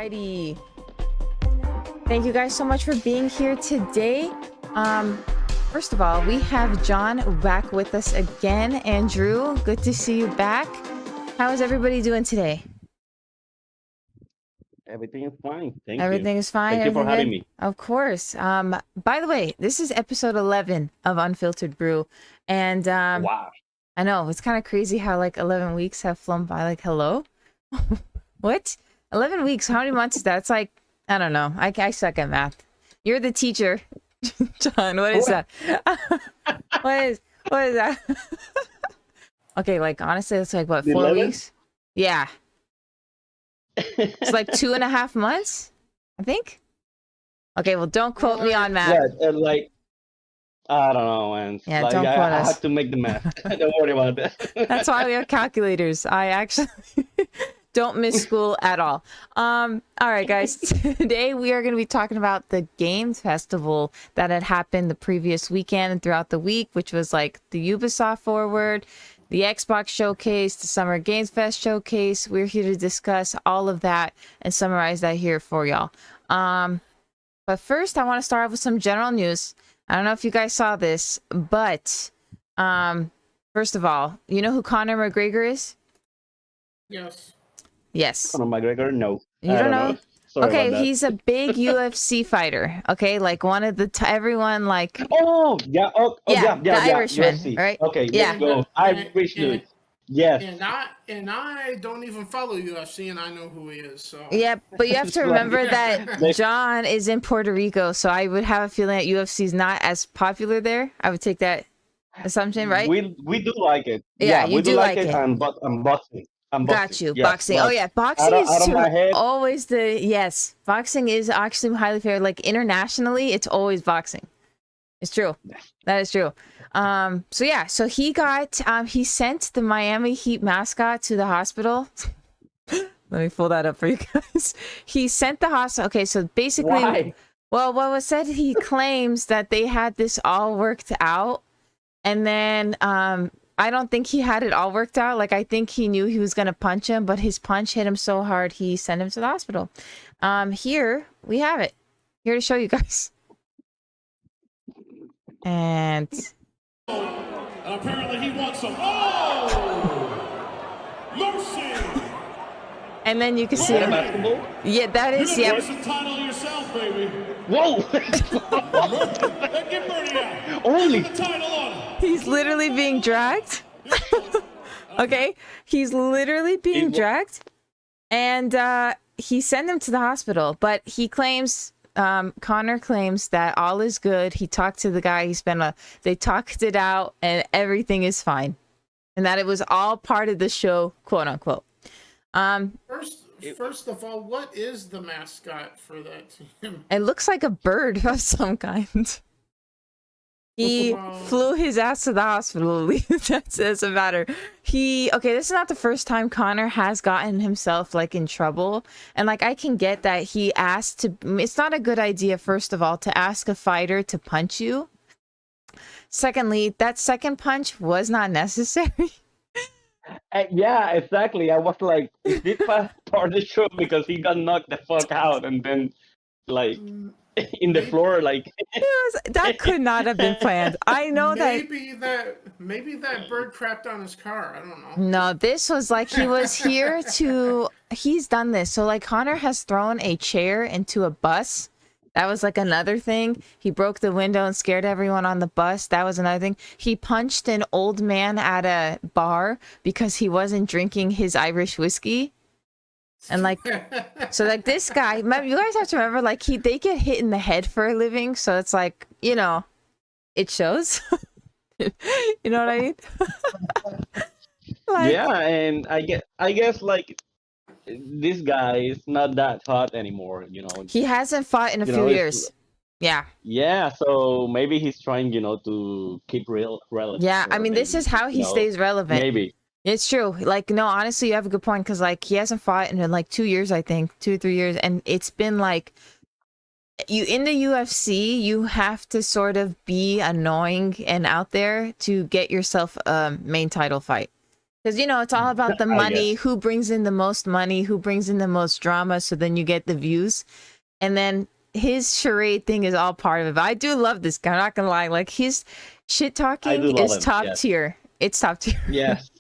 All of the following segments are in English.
Alrighty. Thank you guys so much for being here today. First of all, we have John back with us again. And Drew, good to see you back. How is everybody doing today? Everything is fine. Thank you. Everything is fine. Thank you for Everything having good? me. Of course. By the way, this is episode 11 of Unfiltered Brew. And Wow. I know it's kind of crazy how like 11 weeks have flown by. Like, hello? What? 11 weeks? How many months is that? It's like, I don't know. I suck at math. You're the teacher. John, what is that? What is that? Okay, like honestly, it's like what, 4 11? weeks? Yeah. It's like 2.5 months, I think. Okay, well, don't quote me on math. Yeah, like I don't know, man. Yeah, Like don't quote I us. have to make the math. Don't worry about that. That's why we have calculators. I actually don't miss school at all. All right, guys. Today we are going to be talking about the Games Festival that had happened the previous weekend and throughout the week, which was like the Ubisoft Forward, the Xbox Showcase, the Summer Games Fest Showcase. We're here to discuss all of that and summarize that here for y'all. But first, I want to start off with some general news. I don't know if you guys saw this, but first of all, you know who Conor McGregor is? Yes. Yes. Conor McGregor, no. You I don't don't know? Sorry Okay, about that. he's a big UFC fighter. Okay, like one of the everyone like Oh yeah. Oh Yeah, yeah. the Irishman, UFC. right? Okay, Yeah. let's go. Irish dude. Yes. And I don't even follow UFC, and I know who he is. So Yeah, but you have to Like- remember that John is in Puerto Rico, so I would have a feeling that UFC is not as popular there. I would take that assumption, right? We do like it. Yeah, you we do like it. And boxing. Got you. Yes, Boxing. but Oh yeah, boxing out is of my head. always yes. Boxing is actually highly favored. Like internationally, it's always boxing. It's true. That is true. So yeah, so he got he sent the Miami Heat mascot to the hospital. Let me pull that up for you guys. He sent the hospital. Okay, so basically, Why? well, what was said, he claims that they had this all worked out, and then I don't think he had it all worked out. Like, I think he knew he was gonna punch him, but his punch hit him so hard he sent him to the hospital. Here we have it. Here to show you guys. And apparently he wants some. Oh! Mercy! and then you can see him. Basketball? Yeah, that is, You yep. can the title yourself, baby. Whoa! Then get Bernie out. Only. Put the title on. He's literally being dragged. Okay, he's literally being dragged, and he sent him to the hospital. But he claims, Connor claims that all is good. He talked to the guy. They talked it out, and everything is fine, and that it was all part of the show, quote unquote. First of all, what is the mascot for that team? It looks like a bird of some kind. He flew his ass to the hospital. That's a matter. Okay, this is not the first time Connor has gotten himself like in trouble. And like, I can get that he asked to, it's not a good idea, first of all, to ask a fighter to punch you. Secondly, that second punch was not necessary. Yeah, exactly. I was like, is this part of the show because he got knocked the fuck out and then like in the floor, like That could not have been planned. I know that. Maybe that bird crapped on his car. I don't know. No, this was like he was here to. He's done this. So like Connor has thrown a chair into a bus. That was like another thing. He broke the window and scared everyone on the bus. That was another thing. He punched an old man at a bar because he wasn't drinking his Irish whiskey. And like, so like this guy, you guys have to remember, like they get hit in the head for a living. So it's like, you know, it shows. You know what I mean? Like, yeah, and I guess like this guy is not that hot anymore, you know. he hasn't fought in a few years. Yeah. Yeah, so maybe he's trying, to keep relevant. Yeah, I or mean, this maybe, is how he stays relevant. Maybe. It's true. Like, no, honestly, you have a good point, because like he hasn't fought in like 2 years, I think, 2 or 3 years, and it's been like, you in the UFC, you have to sort of be annoying and out there to get yourself a main title fight. Because, you know, it's all about the I money, guess. who brings in the most money, who brings in the most drama, so then you get the views. And then his charade thing is all part of it. But I do love this guy, I'm not gonna lie. Like, his shit I talking do love is him. top Yes. tier. It's top tier. Yes.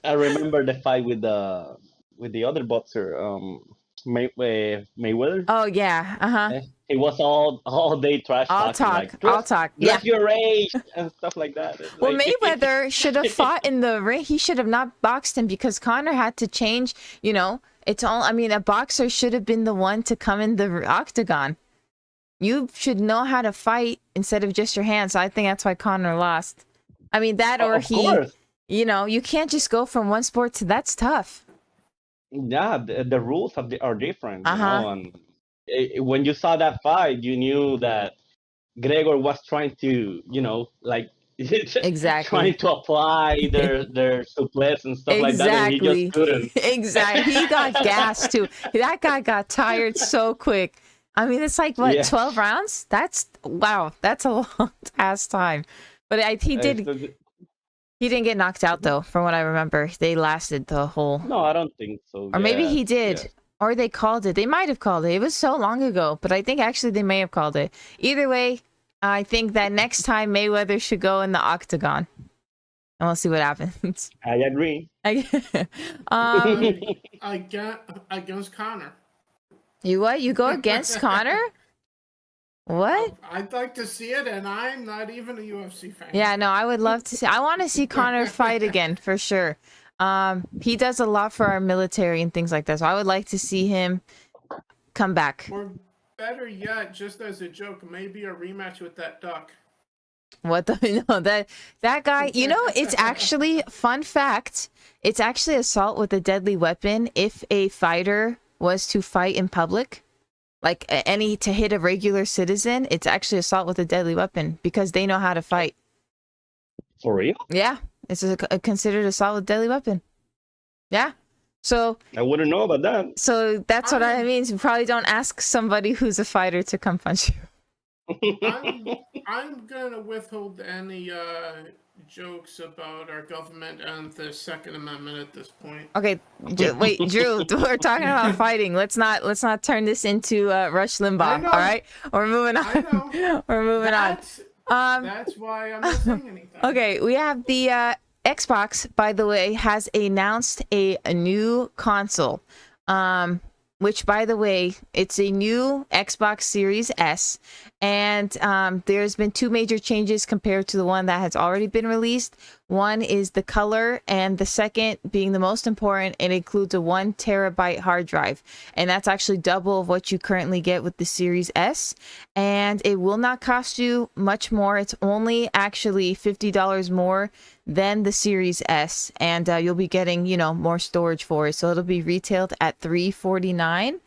I remember the fight with the other boxer, Mayweather. Oh yeah, uh-huh. He was all day trash I'll talking, talk. like I'll dress talk. Yeah. dress your age and stuff like that. It's Well, like Mayweather should have fought in the ring. He should have not boxed him because Connor had to change. You know, it's all. I mean, a boxer should have been the one to come in the octagon. You should know how to fight instead of just your hands. So I think that's why Connor lost. I mean, that or of he. course. You know, you can't just go from one sport to that's tough. Yeah, the rules are different, Uh huh. and when you saw that fight, you knew that Gregor was trying to, like trying Exactly. to apply their suplex and stuff like that, and he just Exactly. couldn't. Exactly. He got gassed too. That guy got tired so quick. I mean, it's like what, Yeah. 12 rounds? That's wow. That's a long ass time. But he Uh, did. so He didn't get knocked out though, from what I remember. They lasted the whole, no, I don't think so. or maybe Yeah, he did, yes. or they called it. They might have called it. It was so long ago, but I think actually they may have called it. Either way, I think that next time Mayweather should go in the octagon, and we'll see what happens. I agree. um, I get against Connor. you what? You go against Connor? What? I'd like to see it, and I'm not even a UFC fan. Yeah, no, I would love to see. I want to see Connor fight again for sure. He does a lot for our military and things like that, so I would like to see him come back. Or better yet, just as a joke, maybe a rematch with that duck. What the no that guy? You know, it's actually fun fact. It's actually assault with a deadly weapon if a fighter was to fight in public. Like any to hit a regular citizen, it's actually assault with a deadly weapon because they know how to fight. For real? Yeah, it's a considered assault with deadly weapon. Yeah. So I wouldn't know about that. that's what I mean. You probably don't ask somebody who's a fighter to come punch you. I'm gonna withhold any jokes about our government and the Second Amendment at this point. Okay, wait, Drew. We're talking about fighting. Let's not turn this into Rush Limbaugh. All right, we're moving on. I know. We're moving That's why I'm not saying anything. Okay, we have the Xbox. By the way, has announced a new console. Which, by the way, it's a new Xbox Series S, and there's been two major changes compared to the one that has already been released. One is the color, and the second, being the most important, it includes a 1 terabyte hard drive, and that's actually double of what you currently get with the Series S, and it will not cost you much more. It's only actually $50 more than the Series S, and you'll be getting, you know, more storage for it. So it'll be retailed at $349,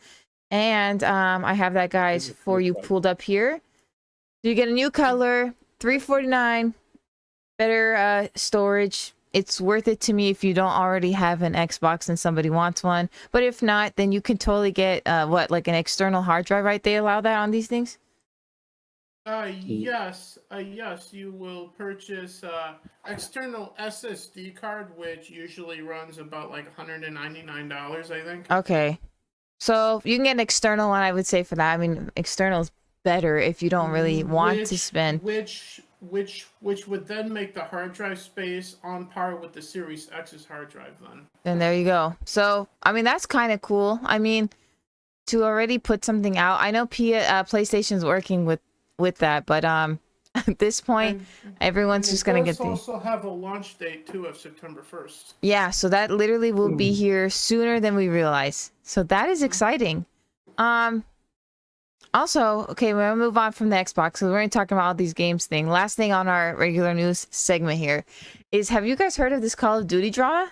and I have that, guys, for you pulled up here. So you get a new color, $349, better storage. It's worth it to me if you don't already have an Xbox and somebody wants one. But if not, then you can totally get like an external hard drive, right? They allow that on these things? Yes, you will purchase external SSD card, which usually runs about like $199, I think. Okay. So you can get an external one, I would say, for that. I mean, external is better if you don't really want to spend. Which would then make the hard drive space on par with the Series X's hard drive then. Then there you go. So, I mean, that's kind of cool. I mean, to already put something out. I know PlayStation's working with that, but at this point, everyone's just gonna get the. Also have a launch date too of September 1st. Yeah, so that literally will be here sooner than we realize. So that is exciting. Also, okay, we're gonna move on from the Xbox. So we're gonna talk about all these games thing. Last thing on our regular news segment here is: have you guys heard of this Call of Duty drama?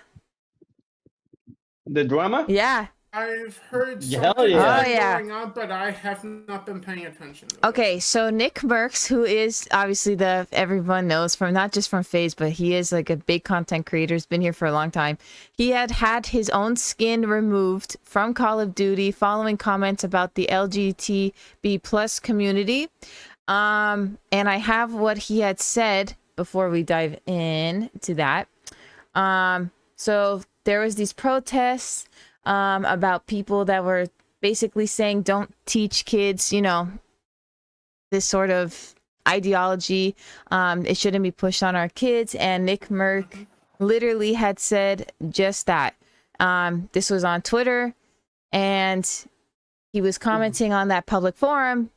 The drama? Yeah. I've heard Hell something yeah. going on, but I have not been paying attention to it. Okay, so Nick Merckx, who is obviously everyone knows from not just from FaZe, but he is like a big content creator, has been here for a long time. He had his own skin removed from Call of Duty following comments about the LGBTB plus community. And I have what he had said before we dive in to that. So there was these protests about people that were basically saying don't teach kids, this sort of ideology. It shouldn't be pushed on our kids. And Nick Merck literally had said just that. This was on Twitter, and he was commenting on that public forum.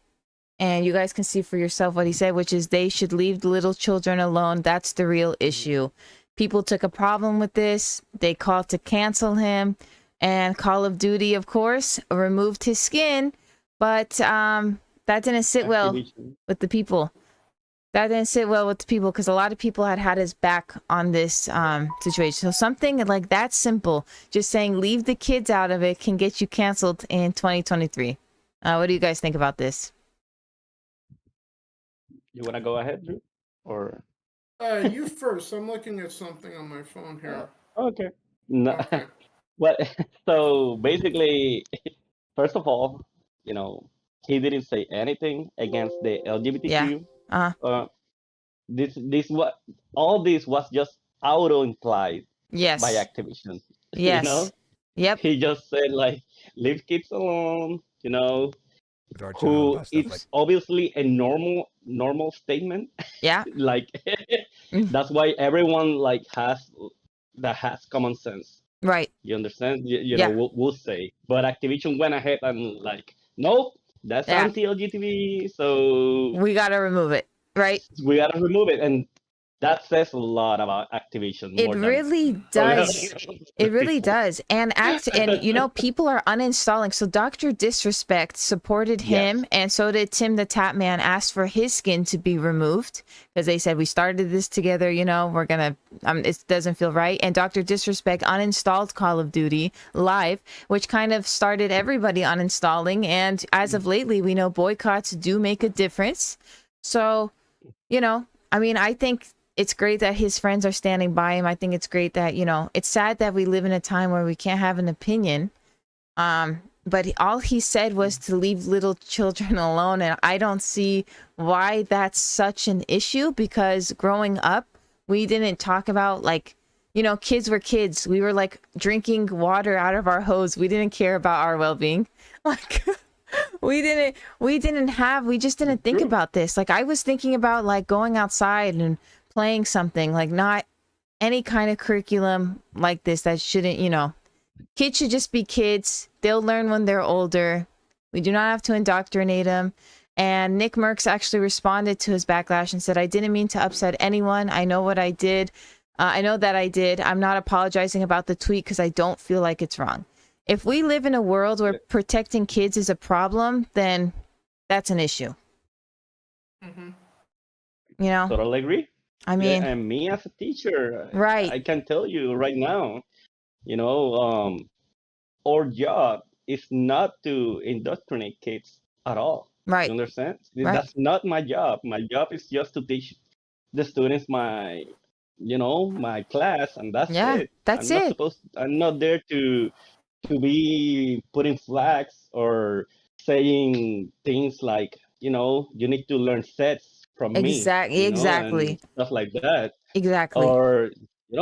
And you guys can see for yourself what he said, which is they should leave the little children alone. That's the real issue. People took a problem with this. They called to cancel him. And Call of Duty, of course, removed his skin. But that didn't sit well with the people. That didn't sit well with the people because a lot of people had his back on this situation. So something like that simple, just saying leave the kids out of it, can get you canceled in 2023. What do you guys think about this? You want to go ahead, Drew? Or You first. I'm looking at something on my phone here. okay. No. Okay. Well, so basically, first of all, he didn't say anything against the LGBTQ. Yeah. This what all this was just auto implied Yes. by Activision. Yes. Yep. He just said like leave kids alone, Dark Child, who that stuff, it's like, obviously a normal statement. Yeah. Like that's why everyone like has common sense. Right. You understand? You Yeah. know, we'll say. But Activision went ahead and like, nope, that's Yeah. anti-LGBT, so We got to remove it. Right. we gotta remove it. And that says a lot about Activision. It more than really does. It really people. does. And people are uninstalling. So Dr. Disrespect supported him, Yes. and so did Tim the Tap Man, asked for his skin to be removed because they said we started this together, we're gonna it doesn't feel right. And Dr. Disrespect uninstalled Call of Duty Live, which kind of started everybody uninstalling. And as of lately, we know boycotts do make a difference. So, I think it's great that his friends are standing by him. I think it's great that, it's sad that we live in a time where we can't have an opinion. But all he said was to leave little children alone. And I don't see why that's such an issue, because growing up, we didn't talk about kids were kids. We were like drinking water out of our hose. We didn't care about our well-being. Like we just didn't think about this. Like I was thinking about like going outside and playing something, like not any kind of curriculum like this that shouldn't, kids should just be kids. They'll learn when they're older. We do not have to indoctrinate them. And Nick Merckx actually responded to his backlash and said, I didn't mean to upset anyone. I know what I did. I know that I did. I'm not apologizing about the tweet because I don't feel like it's wrong. If we live in a world where protecting kids is a problem, then that's an issue. Mm-hmm. Totally agree. I mean, and me as a teacher, right. I can tell you right now, our job is not to indoctrinate kids at all. Right. You understand? Right. That's not my job. My job is just to teach the students my class, and that's it. That's I'm it. I'm not there to be putting flags or saying things like, you need to learn sets from me. Exactly. And stuff like that. Exactly. Or,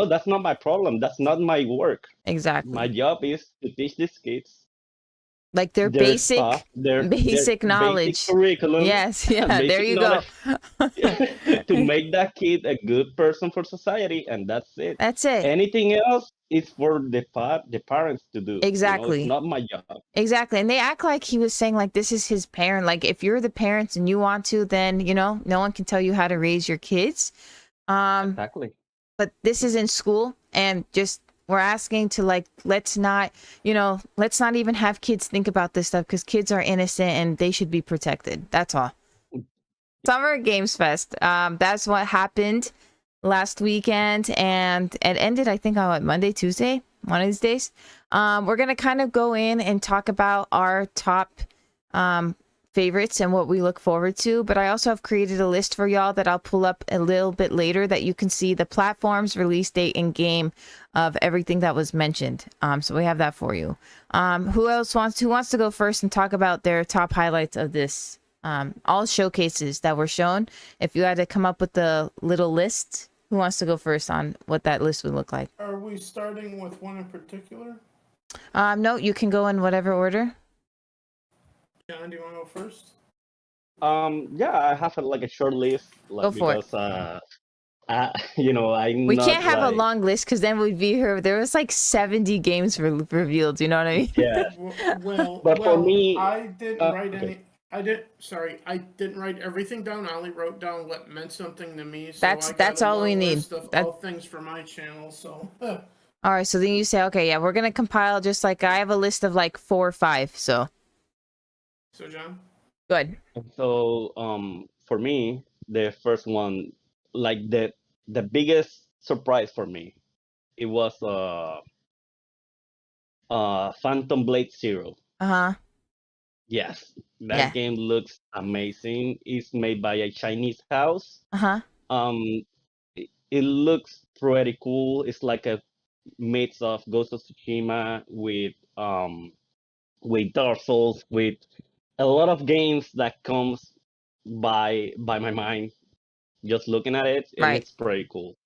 that's not my problem. That's not my work. Exactly. My job is to teach these kids like their basic stuff, their knowledge, basic curriculum. Yes, yeah, there you go. To make that kid a good person for society, and that's it. That's it. Anything else is for the parents to do. Exactly. It's not my job. Exactly. And they act like he was saying like this is his parent. Like if you're the parents and you want to, then no one can tell you how to raise your kids. Exactly. But this is in school, and just we're asking to let's not even have kids think about this stuff, because kids are innocent and they should be protected. That's all. Summer Games Fest. That's what happened last weekend, and it ended, I think, on Monday, Tuesday, one of these days. We're gonna kind of go in and talk about our top favorites and what we look forward to, but I also have created a list for y'all that I'll pull up a little bit later, that you can see the platforms, release date, and game of everything that was mentioned. So we have that for you. Who wants to go first and talk about their top highlights of this? All showcases that were shown. If you had to come up with a little list Who wants to go first on what that list would look like? Are we starting with one in particular? No, you can go in whatever order. John, do you want to go first? Yeah, I have like a short list, Go like for it. because I'm We not can't have a like long list because then we'd be here. There was like 70 games revealed. You know what I mean? yeah. But for Well, me, I didn't write okay. any. I didn't write everything down. I only wrote down what meant something to me. So I got That's a all we long need. list of That all things for my channel. So, all right. So then you say, okay, yeah, we're gonna compile just like I have a list of like 4 or 5. So so John. good. So for me, the first one, like the biggest surprise for me, it was Phantom Blade Zero. Uh huh. Yes, that Yeah. game looks amazing. It's made by a Chinese house. Uh huh. Um, it looks pretty cool. It's like a mix of Ghost of Tsushima with Dark Souls, with a lot of games that comes by my mind just looking at it, and Right. it's pretty cool.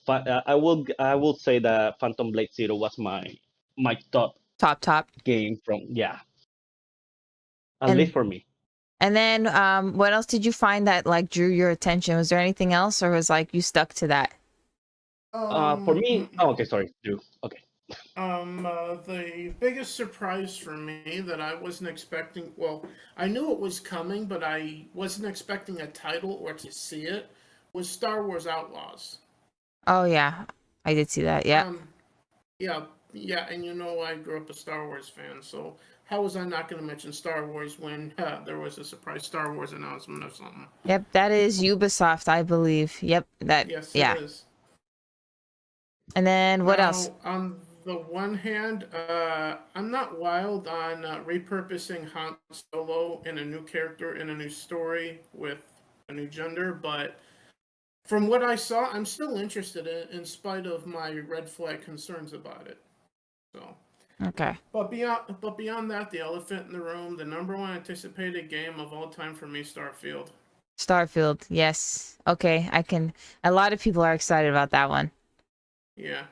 I will say that Phantom Blade Zero was my top Top. game from, yeah, at least And for me. and then what else did you find that like drew your attention? Was there anything else, or was like you stuck to that? For me, oh, okay, sorry, Drew. Okay. The biggest surprise for me that I wasn't expecting. Well, I knew it was coming, but I wasn't expecting a title or to see it. Was Star Wars Outlaws. Oh yeah, I did see that. Yeah. Um, yeah, yeah, and you know I grew up a Star Wars fan, so how was I not going to mention Star Wars when there was a surprise Star Wars announcement or something? Yep. That is Ubisoft, I believe. Yep. That. Yes, it Yeah. is. And then what else? Now, on the one hand, I'm not wild on repurposing Han Solo in a new character in a new story with a new gender, but from what I saw, I'm still interested in spite of my red flag concerns about it. So. Okay. But beyond that, the elephant in the room, the number one anticipated game of all time for me, Starfield. Starfield. Yes. Okay. I can. A lot of people are excited about that one. Yeah.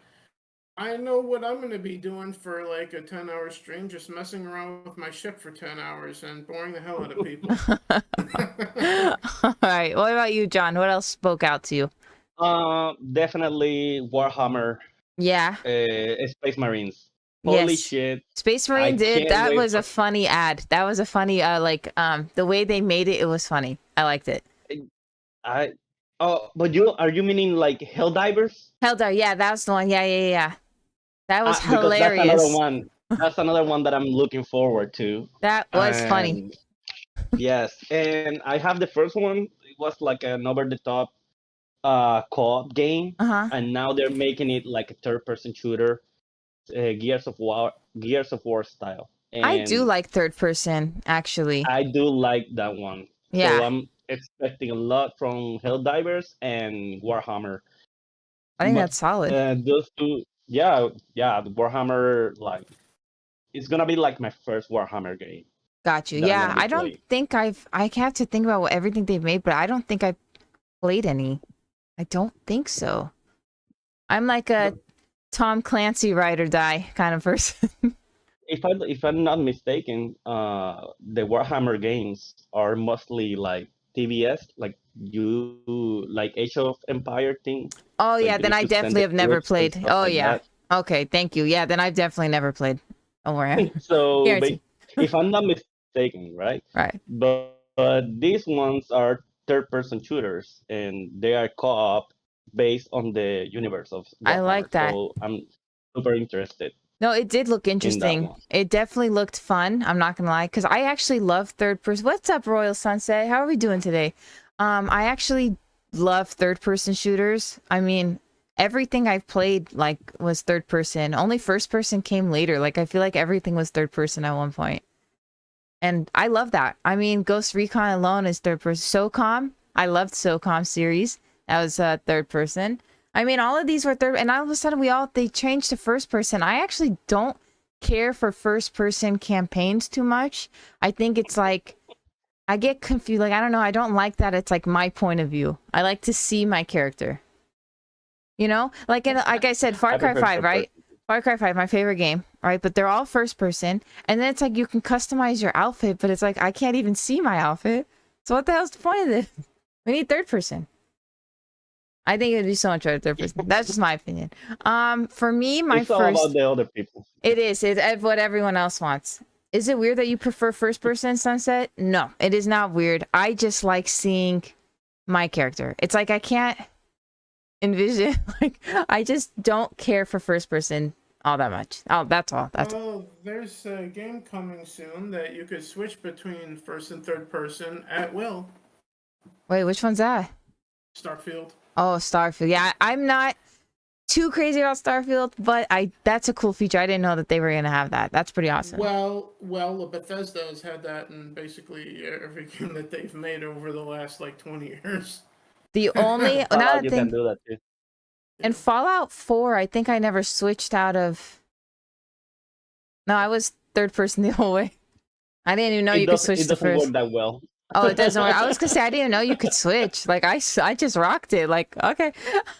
I know what I'm going to be doing for like a 10-hour stream, just messing around with my ship for 10 hours and boring the hell out of people. All right. What about you, John? What else spoke out to you? Definitely Warhammer, Yeah. Space Marines. Holy Yes. shit! Space I Marine did. can't That wait was a funny ad. That was a funny the way they made it, it was funny. I liked it. I. Oh, but are you meaning like Helldivers? Heldar, yeah, that was the one. Yeah. That was Because that's another hilarious. one. That's another one that I'm looking forward to. That was funny. And yes, and I have the first one. It was like an over the top co-op game, Uh-huh. and now they're making it like a third-person shooter, Gears of War style, I do and like third person, actually. I do like that one. So Yeah. I'm expecting a lot from Helldivers and Warhammer, I think but that's solid. those two, yeah, the Warhammer, like, it's gonna be like my first Warhammer game Got you. that I'm Yeah, gonna be I don't playing. think I have to think about everything they've made, but I don't think I've played any. I don't think so. I'm like a Tom Clancy ride or die kind of person. If I'm not mistaken, the Warhammer games are mostly like TBS, like Age of Empire thing. Oh Like yeah, you then need I to send definitely the have never troops and played. stuff Oh like yeah. that. Okay, thank you. Yeah, then I've definitely never played. Don't worry. So, Guarantee. if I'm not mistaken, right? Right. But these ones are third-person shooters, and they are co-op based on the universe of I Warhammer. like that. So I'm super interested No, it did look in that interesting. one. It definitely looked fun. I'm not gonna lie, because I actually love third person. What's up, Royal Sunset? How are we doing today? I actually love third person shooters. I mean, everything I've played like was third person. Only first person came later. Like I feel like everything was third person at one point. And I love that. I mean, Ghost Recon alone is third person. SOCOM, I loved SOCOM series. That was third person. I mean, all of these were third, and all of a sudden they changed to first person. I actually don't care for first person campaigns too much. I think it's like I get confused. Like I don't know. I don't like that. It's like my point of view. I like to see my character. You know, like I said, Far I Cry prefer 5, third right? person. Far Cry 5, my favorite game, right? But they're all first person, and then it's like you can customize your outfit, but it's like I can't even see my outfit. So what the hell's the point of this? We need third person. I think it'd be so much better third person. That's just my opinion. For me, my It's all about first, the other people. it is it's what everyone else wants. Is it weird that you prefer first person Sunset? No, it is not weird. I just like seeing my character. It's like I can't envision, like I just don't care for first person all that much. Oh, that's all. That's all. Well, there's a game coming soon that you could switch between first and third person at will. Wait, which one's that? Starfield. Oh, Starfield. Yeah, I'm not too crazy about Starfield, but that's a cool feature. I didn't know that they were gonna have that. That's pretty awesome. Well, Bethesda has had that in basically every game that they've made over the last like 20 years. The only Fallout, another you can thing do that too. in Fallout 4, I think I never switched out of. No, I was third person the whole way. I didn't even know you could switch It to doesn't work first. that well. Oh, it doesn't work. I was gonna say I didn't even know you could switch. Like I just rocked it. Like okay.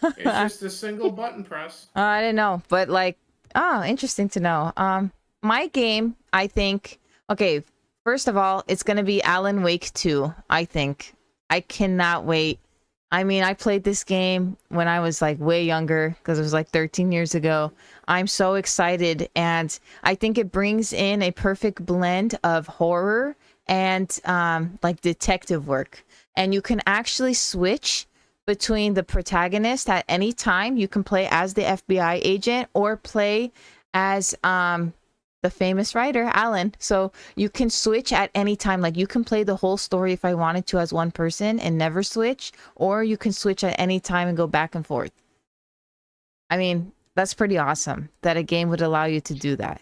It's just a single button press. I didn't know, but like, oh, interesting to know. My game, I think. Okay, first of all, it's gonna be Alan Wake 2. I think I cannot wait. I mean, I played this game when I was like way younger because it was like 13 years ago. I'm so excited, and I think it brings in a perfect blend of horror and like detective work, and you can actually switch between the protagonist at any time. You can play as the FBI agent or play as the famous writer Alan. So you can switch at any time. Like you can play the whole story if I wanted to as one person and never switch, or you can switch at any time and go back and forth. I mean, that's pretty awesome that a game would allow you to do that.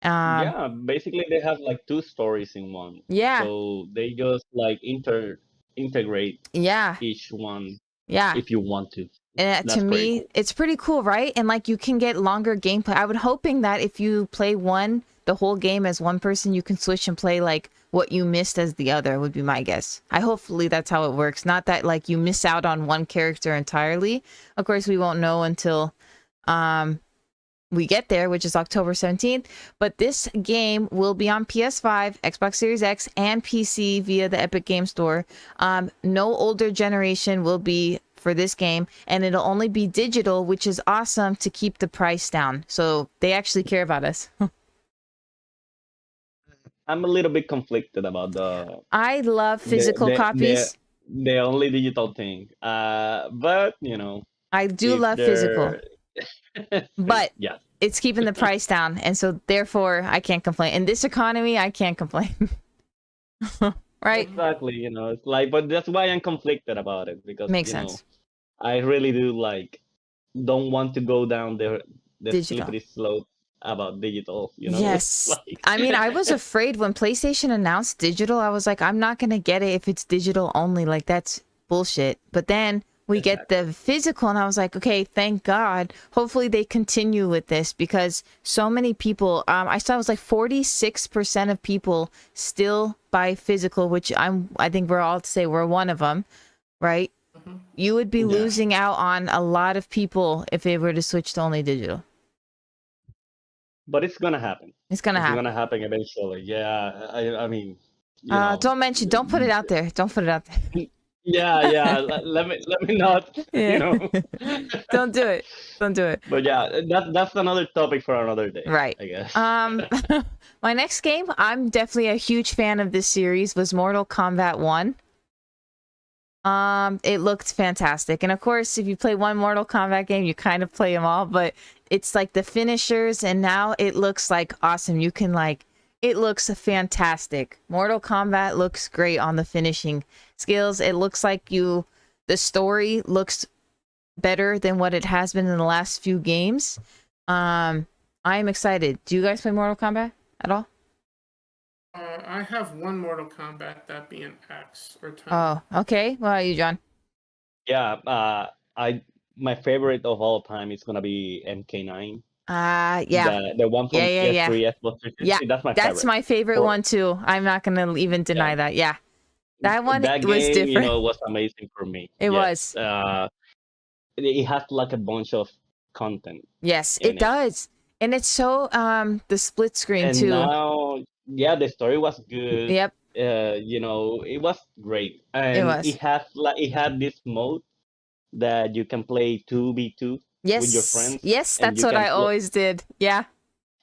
Yeah, basically they have like two stories in one. Yeah, So they just like integrate yeah, each one yeah. if you want to. And to That's pretty me, cool. it's pretty cool, right? And like you can get longer gameplay. I would hoping that if you play the whole game as one person, you can switch and play like what you missed as the other would be my guess. I hopefully that's how it works. Not that like you miss out on one character entirely. Of course, we won't know until we get there, which is October 17th. But this game will be on PS5, Xbox Series X, and PC via the Epic Game Store. No older generation will be for this game, and it'll only be digital, which is awesome to keep the price down. So they actually care about us. I'm a little bit conflicted about I love the physical the the, copies. the only digital thing. But I do if love physical, they're but yeah, it's keeping the price down, and so therefore I can't complain. In this economy, I can't complain. Right? exactly. It's like, but that's why I'm conflicted about it because Makes sense. I really do like don't want to go down the Digital. slippery slope about digital. It's Yes. like I mean, I was afraid when PlayStation announced digital. I was like, I'm not going to get it if it's digital only. Like, that's bullshit. But then we get the physical, and I was like, okay, thank God. Hopefully they continue with this because so many people, I saw it was like 46% of people still buy physical, which I think we're all to say we're one of them, right? You would be Yeah. losing out on a lot of people if they were to switch to only digital. But it's gonna happen. It's going to It's happen. gonna happen eventually. Yeah, I mean, Don't put it out there. Don't put it out there. yeah. Let me not, Yeah. Don't do it. Don't do it. But yeah, that's another topic for another day. Right. I guess. My next game, I'm definitely a huge fan of this series, was Mortal Kombat 1. It looked fantastic. And of course, if you play one Mortal Kombat game, you kind of play them all, but it's like the finishers, and now it looks like awesome. You can like, it looks fantastic. Mortal Kombat looks great on the finishing skills. It looks like the story looks better than what it has been in the last few games. I'm excited. Do you guys play Mortal Kombat at all? I have one Mortal Kombat, that being X or 10. Oh, okay. What about you, John? Yeah. My favorite of all time is gonna be MK9. Yeah. The one from Yeah. PS3, Xbox Yeah, 360. That's my that's favorite. my favorite For- one too. I'm not gonna even deny Yeah. that. Yeah, that one That was game, different. was amazing for me. It Yes. was. it has like a bunch of content Yes, in it it. does. And it's so the split screen And too. now, yeah, the story was good. Yep, It was great, it and was. it had this mode that you can play 2v2 with your Yes, friends, yes, and that's you what can I always did. Yeah.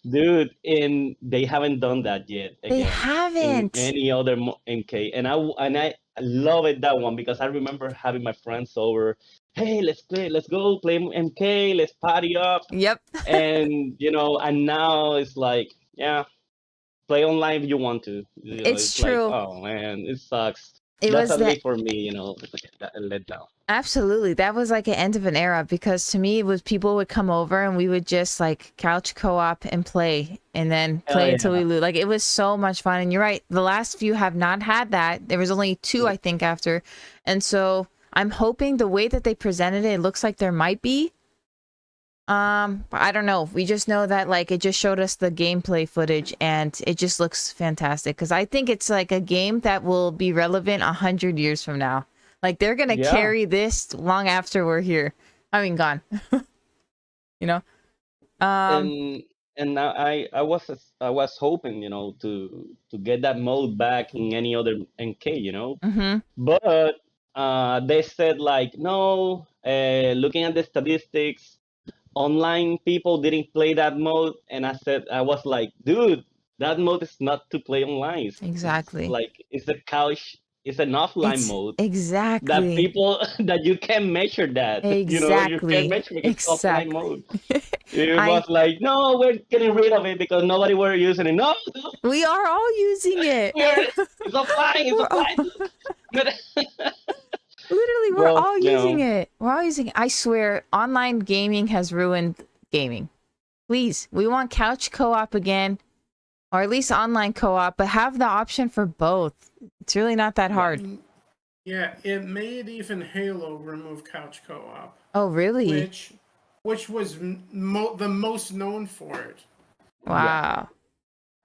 dude, and they haven't done that yet They again in haven't. any other MK, and I love it that one because I remember having my friends over. Hey, let's go play MK, let's party up, Yep. and and now it's like, yeah, play online if you want to. It's It's like, true. oh man, it sucks. It That's was at that. least for me, that a letdown. Absolutely. That was like an end of an era because to me it was people would come over and we would just like couch co-op and play and then Hell play until we yeah. lose. Like it was so much fun. And you're right. The last few have not had that. There was only two, I think, after. And so I'm hoping the way that they presented it, it looks like there might be. But I don't know. We just know that like it just showed us the gameplay footage and it just looks fantastic because I think it's like a game that will be relevant 100 years from now. Like they're gonna Yeah. carry this long after we're here. I mean, gone. You know. Um. And now I was hoping, to get that mode back in any other NK. Mhm. But they said like, no, looking at the statistics, online people didn't play that mode, and I was like, dude, that mode is not to play online. It's Exactly. like it's an offline It's mode that exactly. people that you can measure that. You can Exactly. measure because it's offline Exactly. mode. It I. was like, no, we're getting rid of it because nobody were using it. No, no, We are all using it. it's offline. It's We're all. offline. But, Literally, we're well, all using it. We're all using it. I swear, online gaming has ruined gaming. Please, we want couch co-op again, or at least online co-op, but have the option for both. It's really not that hard. Yeah, it made even Halo remove couch co-op, Oh, really? which which was the most known for it. yeah. Wow.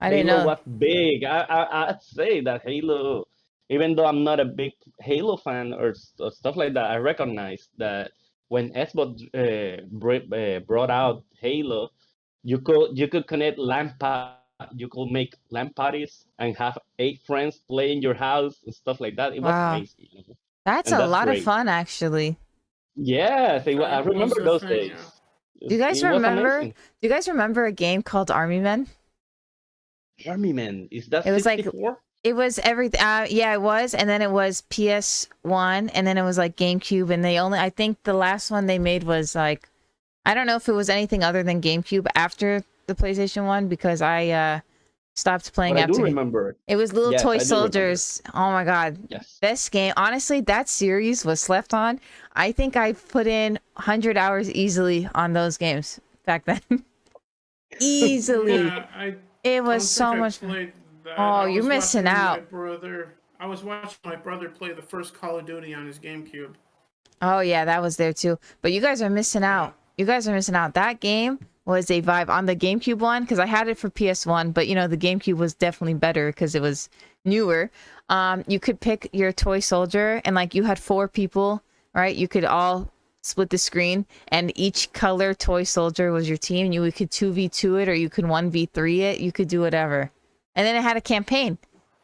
I didn't Halo know. was big. I'd say that Halo, even though I'm not a big Halo fan or stuff like that, I recognize that when Xbox brought out Halo, you could connect you could make LAN parties and have 8 friends play in your house and stuff like that. It was Wow. amazing, That's and a that's lot of great. fun, actually. Yes, I That was remember the those thing, days. yeah. Do you guys It was remember? amazing. Do you guys remember a game called Army Men? Army Man, is that It was like 64? it was everything. Yeah, it was, and then it was PS1, and then it was like GameCube, and they only. I think the last one they made was like I don't know if it was anything other than GameCube after the PlayStation 1 because I stopped But playing I do after. remember. It was Little Yes, Toy I do remember. Soldiers. Oh my god. Yes. Best game. Honestly, that series was slept on. I think I put in 100 hours easily on those games back then. Easily. Yeah, I It was don't think so I much fun. played that. Oh, I you're was missing watching my out. brother. I was watching my brother play the first Call of Duty on his GameCube. Oh yeah, that was there too. But you guys are missing Yeah. out. You guys are missing out. That game was a vibe on the GameCube one because I had it for PS1, but the GameCube was definitely better because it was newer. You could pick your toy soldier and like you had 4 people, right? You could all split the screen and each color toy soldier was your team. You could 2v2 it or you could 1v3 it. You could do whatever. And then it had a campaign.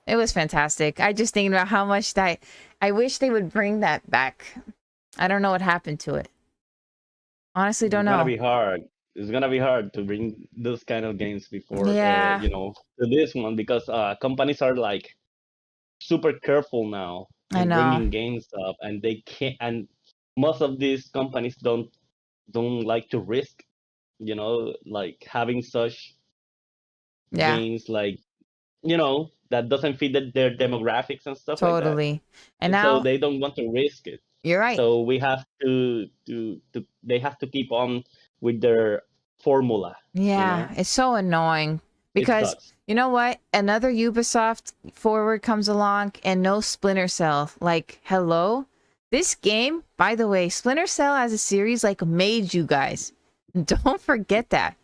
It was fantastic. I just thinking about how much that I wish they would bring that back. I don't know what happened to it. Honestly, don't It's gonna know. be hard. It's gonna be hard to bring those kind of games before, Yeah, to this one because companies are like super careful now I in know. bringing games up, and they can't. And most of these companies don't like to risk, like having such Yeah, games like that doesn't fit their demographics and stuff like that. totally. And And so now they don't want to risk it. you're right. So we have to they have to keep on with their formula, you Yeah, know? it's so annoying It because sucks. you know what? Another Ubisoft forward comes along and no Splinter Cell. Like, hello? This game, by the way, Splinter Cell as a series like made you guys. Don't forget that.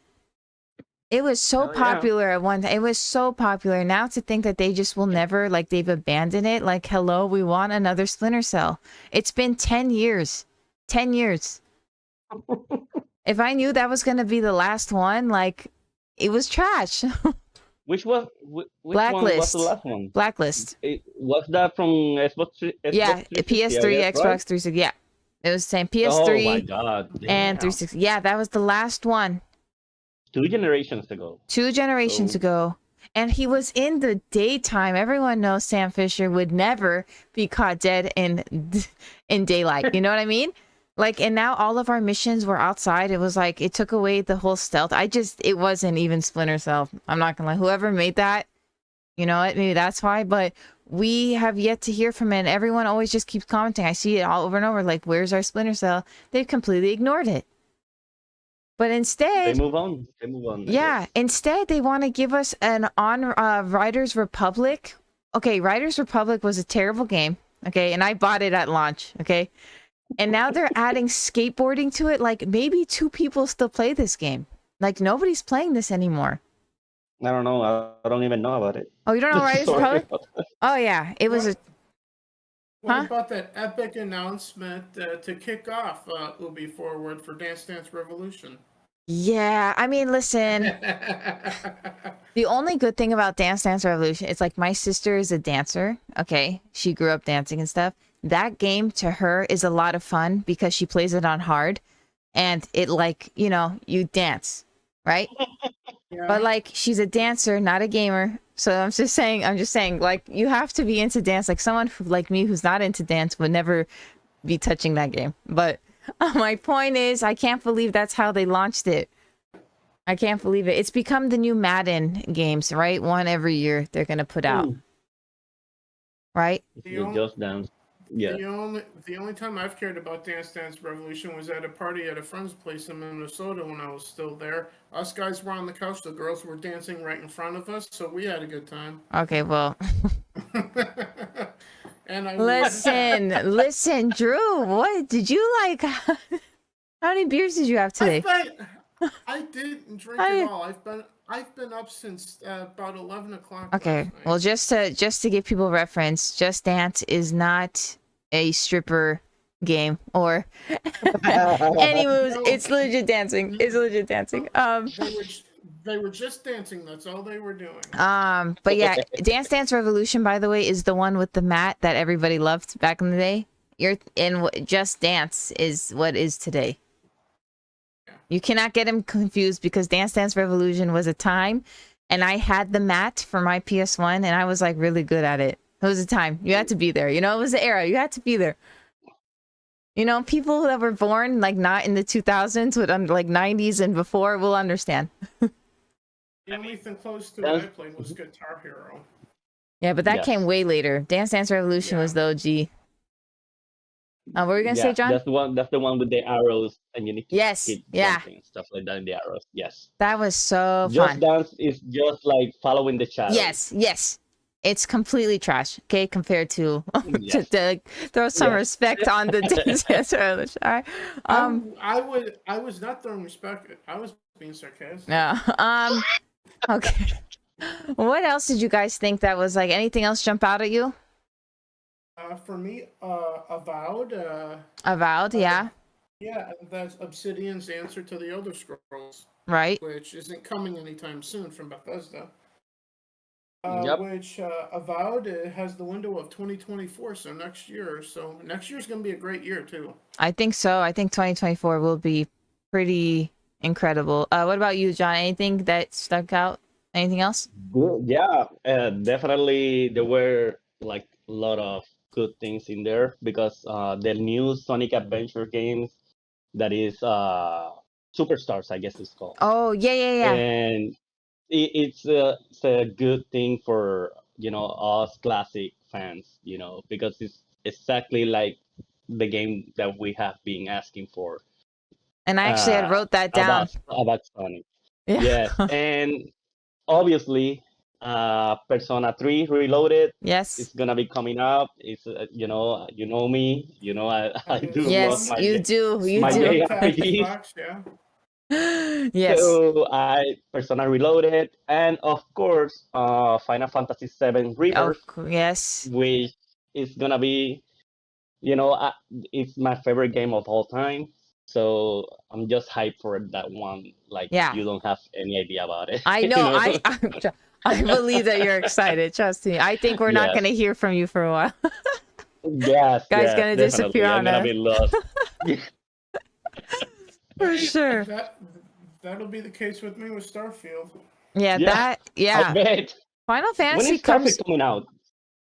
It was so Hell yeah. popular at one time. It was so popular. Now to think that they just will never, like, they've abandoned it. Like, hello, we want another Splinter Cell. It's been 10 years. 10 years. If I knew that was gonna be the last one, like it was trash. Which one was the Blacklist. last one? Blacklist. Was that from Yeah, Xbox 360, I PS3, guess, right? Xbox 360. Yeah. It was the same Oh my PS3 God! and Damn. 360. Yeah, that was the last one. 2 generations ago. 2 generations So ago. And he was in the daytime. Everyone knows Sam Fisher would never be caught dead in daylight. You know what I mean? Like, and now all of our missions were outside. It was like it took away the whole stealth. It wasn't even Splinter Cell. I'm not gonna lie. Whoever made that, you know what? Maybe that's why. But we have yet to hear from it. And everyone always just keeps commenting. I see it all over and over. Like, where's our Splinter Cell? They've completely ignored it. But they instead, move on. They move on, I yeah, guess. instead they want to give us an on Riders Republic. Okay, Riders Republic was a terrible game. Okay, and I bought it at launch. Okay, and now they're adding skateboarding to it. Like maybe 2 people still play this game. Like nobody's playing this anymore. I don't know. I don't even know about it. Oh, you don't know Riders Sorry. Republic? Oh yeah, it was a What huh? about that epic announcement to kick off Ubi Forward for Dance Dance Revolution? Yeah, I mean, listen. The only good thing about Dance Dance Revolution, it's like my sister is a dancer. Okay, she grew up dancing and stuff. That game to her is a lot of fun because she plays it on hard, and it like you dance, right? Yeah. But like she's a dancer, not a gamer. So I'm just saying, like you have to be into dance. Like someone like me who's not into dance would never be touching that game. But my point is, I can't believe that's how they launched it. I can't believe it. It's become the new Madden games, right? One every year they're gonna put out, right? The only, Just Dance. Yeah. the only time I've cared about Dance Dance Revolution was at a party at a friend's place in Minnesota when I was still there. Us guys were on the couch, the girls were dancing right in front of us, so we had a good time. Okay, well, And I listen, Drew. What did you like? How many beers did you have today? I didn't drink at all. I've been up since about 11 o'clock. Okay, last night. well, just to give people reference, Just Dance is not a stripper game or any moves. No. It's legit dancing. It's legit dancing. They were just dancing. That's all they were doing. But yeah, Dance Dance Revolution, by the way, is the one with the mat that everybody loved back in the day. Just Dance is what is today. You cannot get him confused because Dance Dance Revolution was a time, and I had the mat for my PS1, and I was like really good at it. It was a time. You had to be there. You know, it was the era. You had to be there. You know, people that were born like not in the 2000s, but like 90s and before will understand. The only thing close to what I played was Guitar Hero. Yeah, but that Yes. came way later. Dance Dance Revolution was the OG. What were you gonna say, John? That's the one with the arrows, and you need to Yes, keep yeah. jumping and stuff like that in the arrows. Yes. That was so Just fun. Dance is just like following the shadows. Yes. It's completely trash, okay, compared to Yes. to like, throw some Yes. respect on the Dance Dance Revolution. All right. I was not throwing respect. I was being sarcastic. Yeah. Okay. What else did you guys think that was like anything else jump out at you? For me, Avowed. Avowed, yeah. Yeah, that's Obsidian's answer to the Elder Scrolls, Right. which isn't coming anytime soon from Bethesda. Yep. Which Avowed has the window of 2024, so next year. So next year's going to be a great year too. I think so. I think 2024 will be pretty incredible. What about you, John? Anything that stuck out? Anything else? Yeah, definitely there were like a lot of good things in there because the new Sonic Adventure games that is Superstars, I guess it's called. Oh, yeah. And it's a good thing for us classic fans, because it's exactly like the game that we have been asking for. And I actually had wrote that down. About Sonic. Yeah. Yes, and obviously, Persona 3 Reloaded. Yes. It's gonna be coming up. It's you know me. I do Yes, love you do. You my do. JRPGs. Yeah. Yes. So Persona Reloaded, and of course, Final Fantasy VII Rebirth, Yes. which is gonna be, it's my favorite game of all time. So I'm just hyped for that one. Like Yeah, you don't have any idea about it. I You know. know? I believe that you're excited. Trust me. I think we're not Yes, going to hear from you for a while. yes, Guy's yes, going to disappear definitely. I'm on gonna us be lost. for sure. That'll be the case with me with Starfield. Yeah, Yeah, I yeah. bet. Final When Fantasy is Starfield comes. coming out?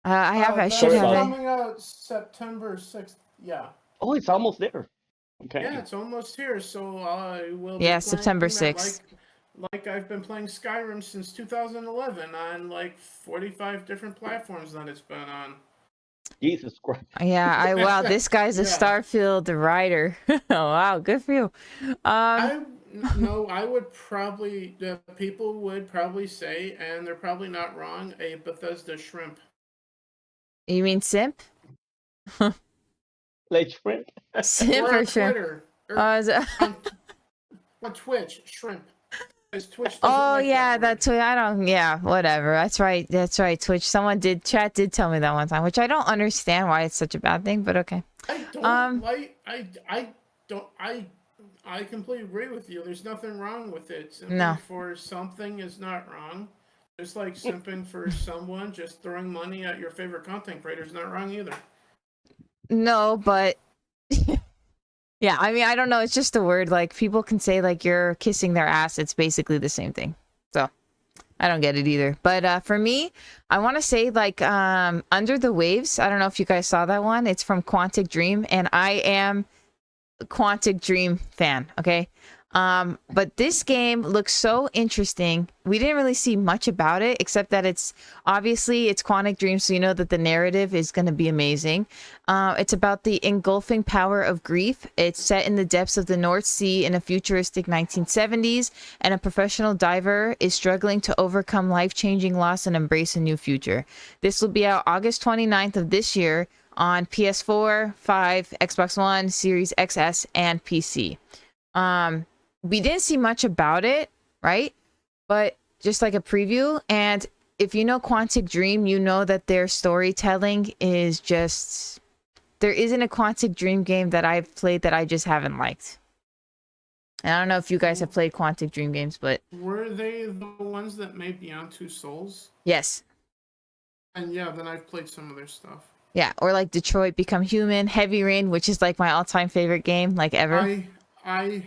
I should That's Sorry have about. it. coming out September 6th. Yeah. Oh, it's almost there. Yeah, Okay. it's almost here, so I will be Yeah, playing September that 6th. like I've been playing Skyrim since 2011 on like 45 different platforms that it's been on. Jesus Christ. Yeah, wow, this guy's a Yeah. Starfield writer. Oh, wow, good for you. Um, No, I would probably people would probably say, and they're probably not wrong, a Bethesda shrimp. you mean simp? Like shrimp. Simp Or or on shrimp? Twitter. Or Oh, is it- on Twitch, shrimp. Because Twitch doesn't oh like yeah, that word. that's I don't. Yeah, whatever. That's right. That's right. Twitch. Chat did tell me that one time, which I don't understand why it's such a bad thing, but okay. I don't like I don't I completely agree with you. There's nothing wrong with it. Simping No, for something is not wrong. Just like simping for someone, just throwing money at your favorite content creator is not wrong either. no, but yeah. I mean, I don't know. It's just a word. Like people can say like you're kissing their ass. It's basically the same thing. So I don't get it either. But for me, I want to say like Under the Waves. I don't know if you guys saw that one. It's from Quantic Dream, and I am a Quantic Dream fan. Okay. But this game looks so interesting. We didn't really see much about it except that it's Quantic Dream, so you know that the narrative is going to be amazing. It's about the engulfing power of grief. It's set in the depths of the North Sea in a futuristic 1970s, and a professional diver is struggling to overcome life-changing loss and embrace a new future. This will be out August 29th of this year on PS4, 5, Xbox One, Series XS, and PC. We didn't see much about it, right? But just like a preview. And if you know Quantic Dream, you know that their storytelling is just. There isn't a Quantic Dream game that I've played that I just haven't liked. And I don't know if you guys have played Quantic Dream games, but. Were they the ones that made Beyond Two Souls? Yes. And yeah, then I've played some of their stuff. Yeah. Or like Detroit Become Human, Heavy Rain, which is like my all-time favorite game, like ever. I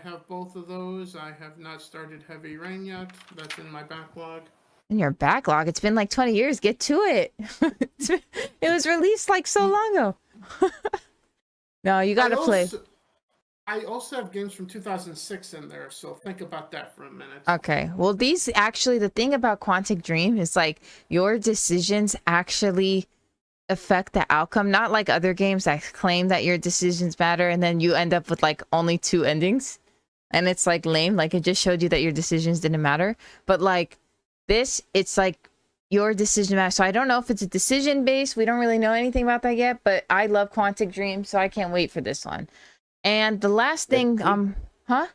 have both of those. I have not started Heavy Rain yet. That's in my backlog. In your backlog, it's been like 20 years. Get to it. It was released like so long ago. No, you gotta play. I also have games from 2006 in there, so think about that for a minute. Okay. Well, these actually, the thing about Quantic Dream is like your decisions actually affect the outcome, not like other games that claim that your decisions matter and then you end up with like only two endings. And it's like lame. Like it just showed you that your decisions didn't matter. But like this, it's like your decision matters. So I don't know if it's a decision based. We don't really know anything about that yet, but I love Quantic Dream, so I can't wait for this one. And the last thing, huh?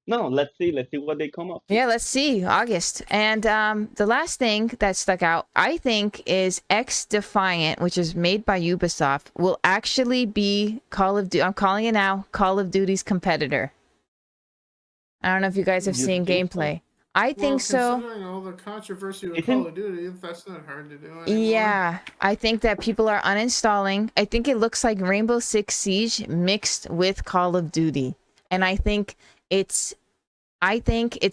No, let's see what they come up with. Yeah, let's see. August. And the last thing that stuck out, I think, is X Defiant, which is made by Ubisoft, will actually be Call of Duty. I'm calling it now, Call of Duty's competitor. I don't know if you guys have You seen think so? gameplay. I think so. Considering all the controversy with Isn't- Call of Duty, that's not hard to do anymore. Yeah, I think that people are uninstalling. I think it looks like Rainbow Six Siege mixed with Call of Duty. And I think it's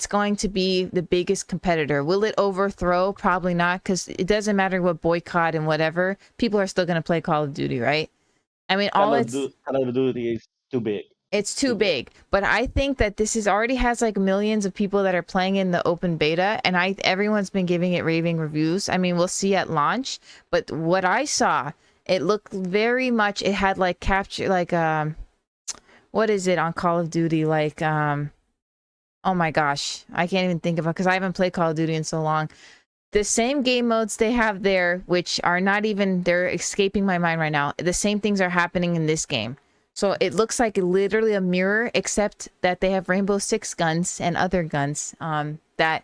going to be the biggest competitor. Will it overthrow? Probably not, because it doesn't matter what boycott and whatever. People are still going to play Call of Duty, right? I mean, Call of Duty is too big. it's too big. But I think that this is already has like millions of people that are playing in the open beta, and everyone's been giving it raving reviews. I mean, we'll see at launch, but what I saw, it looked very much. It had like capture like what is it on Call of Duty like oh my gosh, I can't even think of it because I haven't played Call of Duty in so long. The same game modes they have there, which are not even, they're escaping my mind right now. The same things are happening in this game. So it looks like literally a mirror, except that they have Rainbow Six guns and other guns that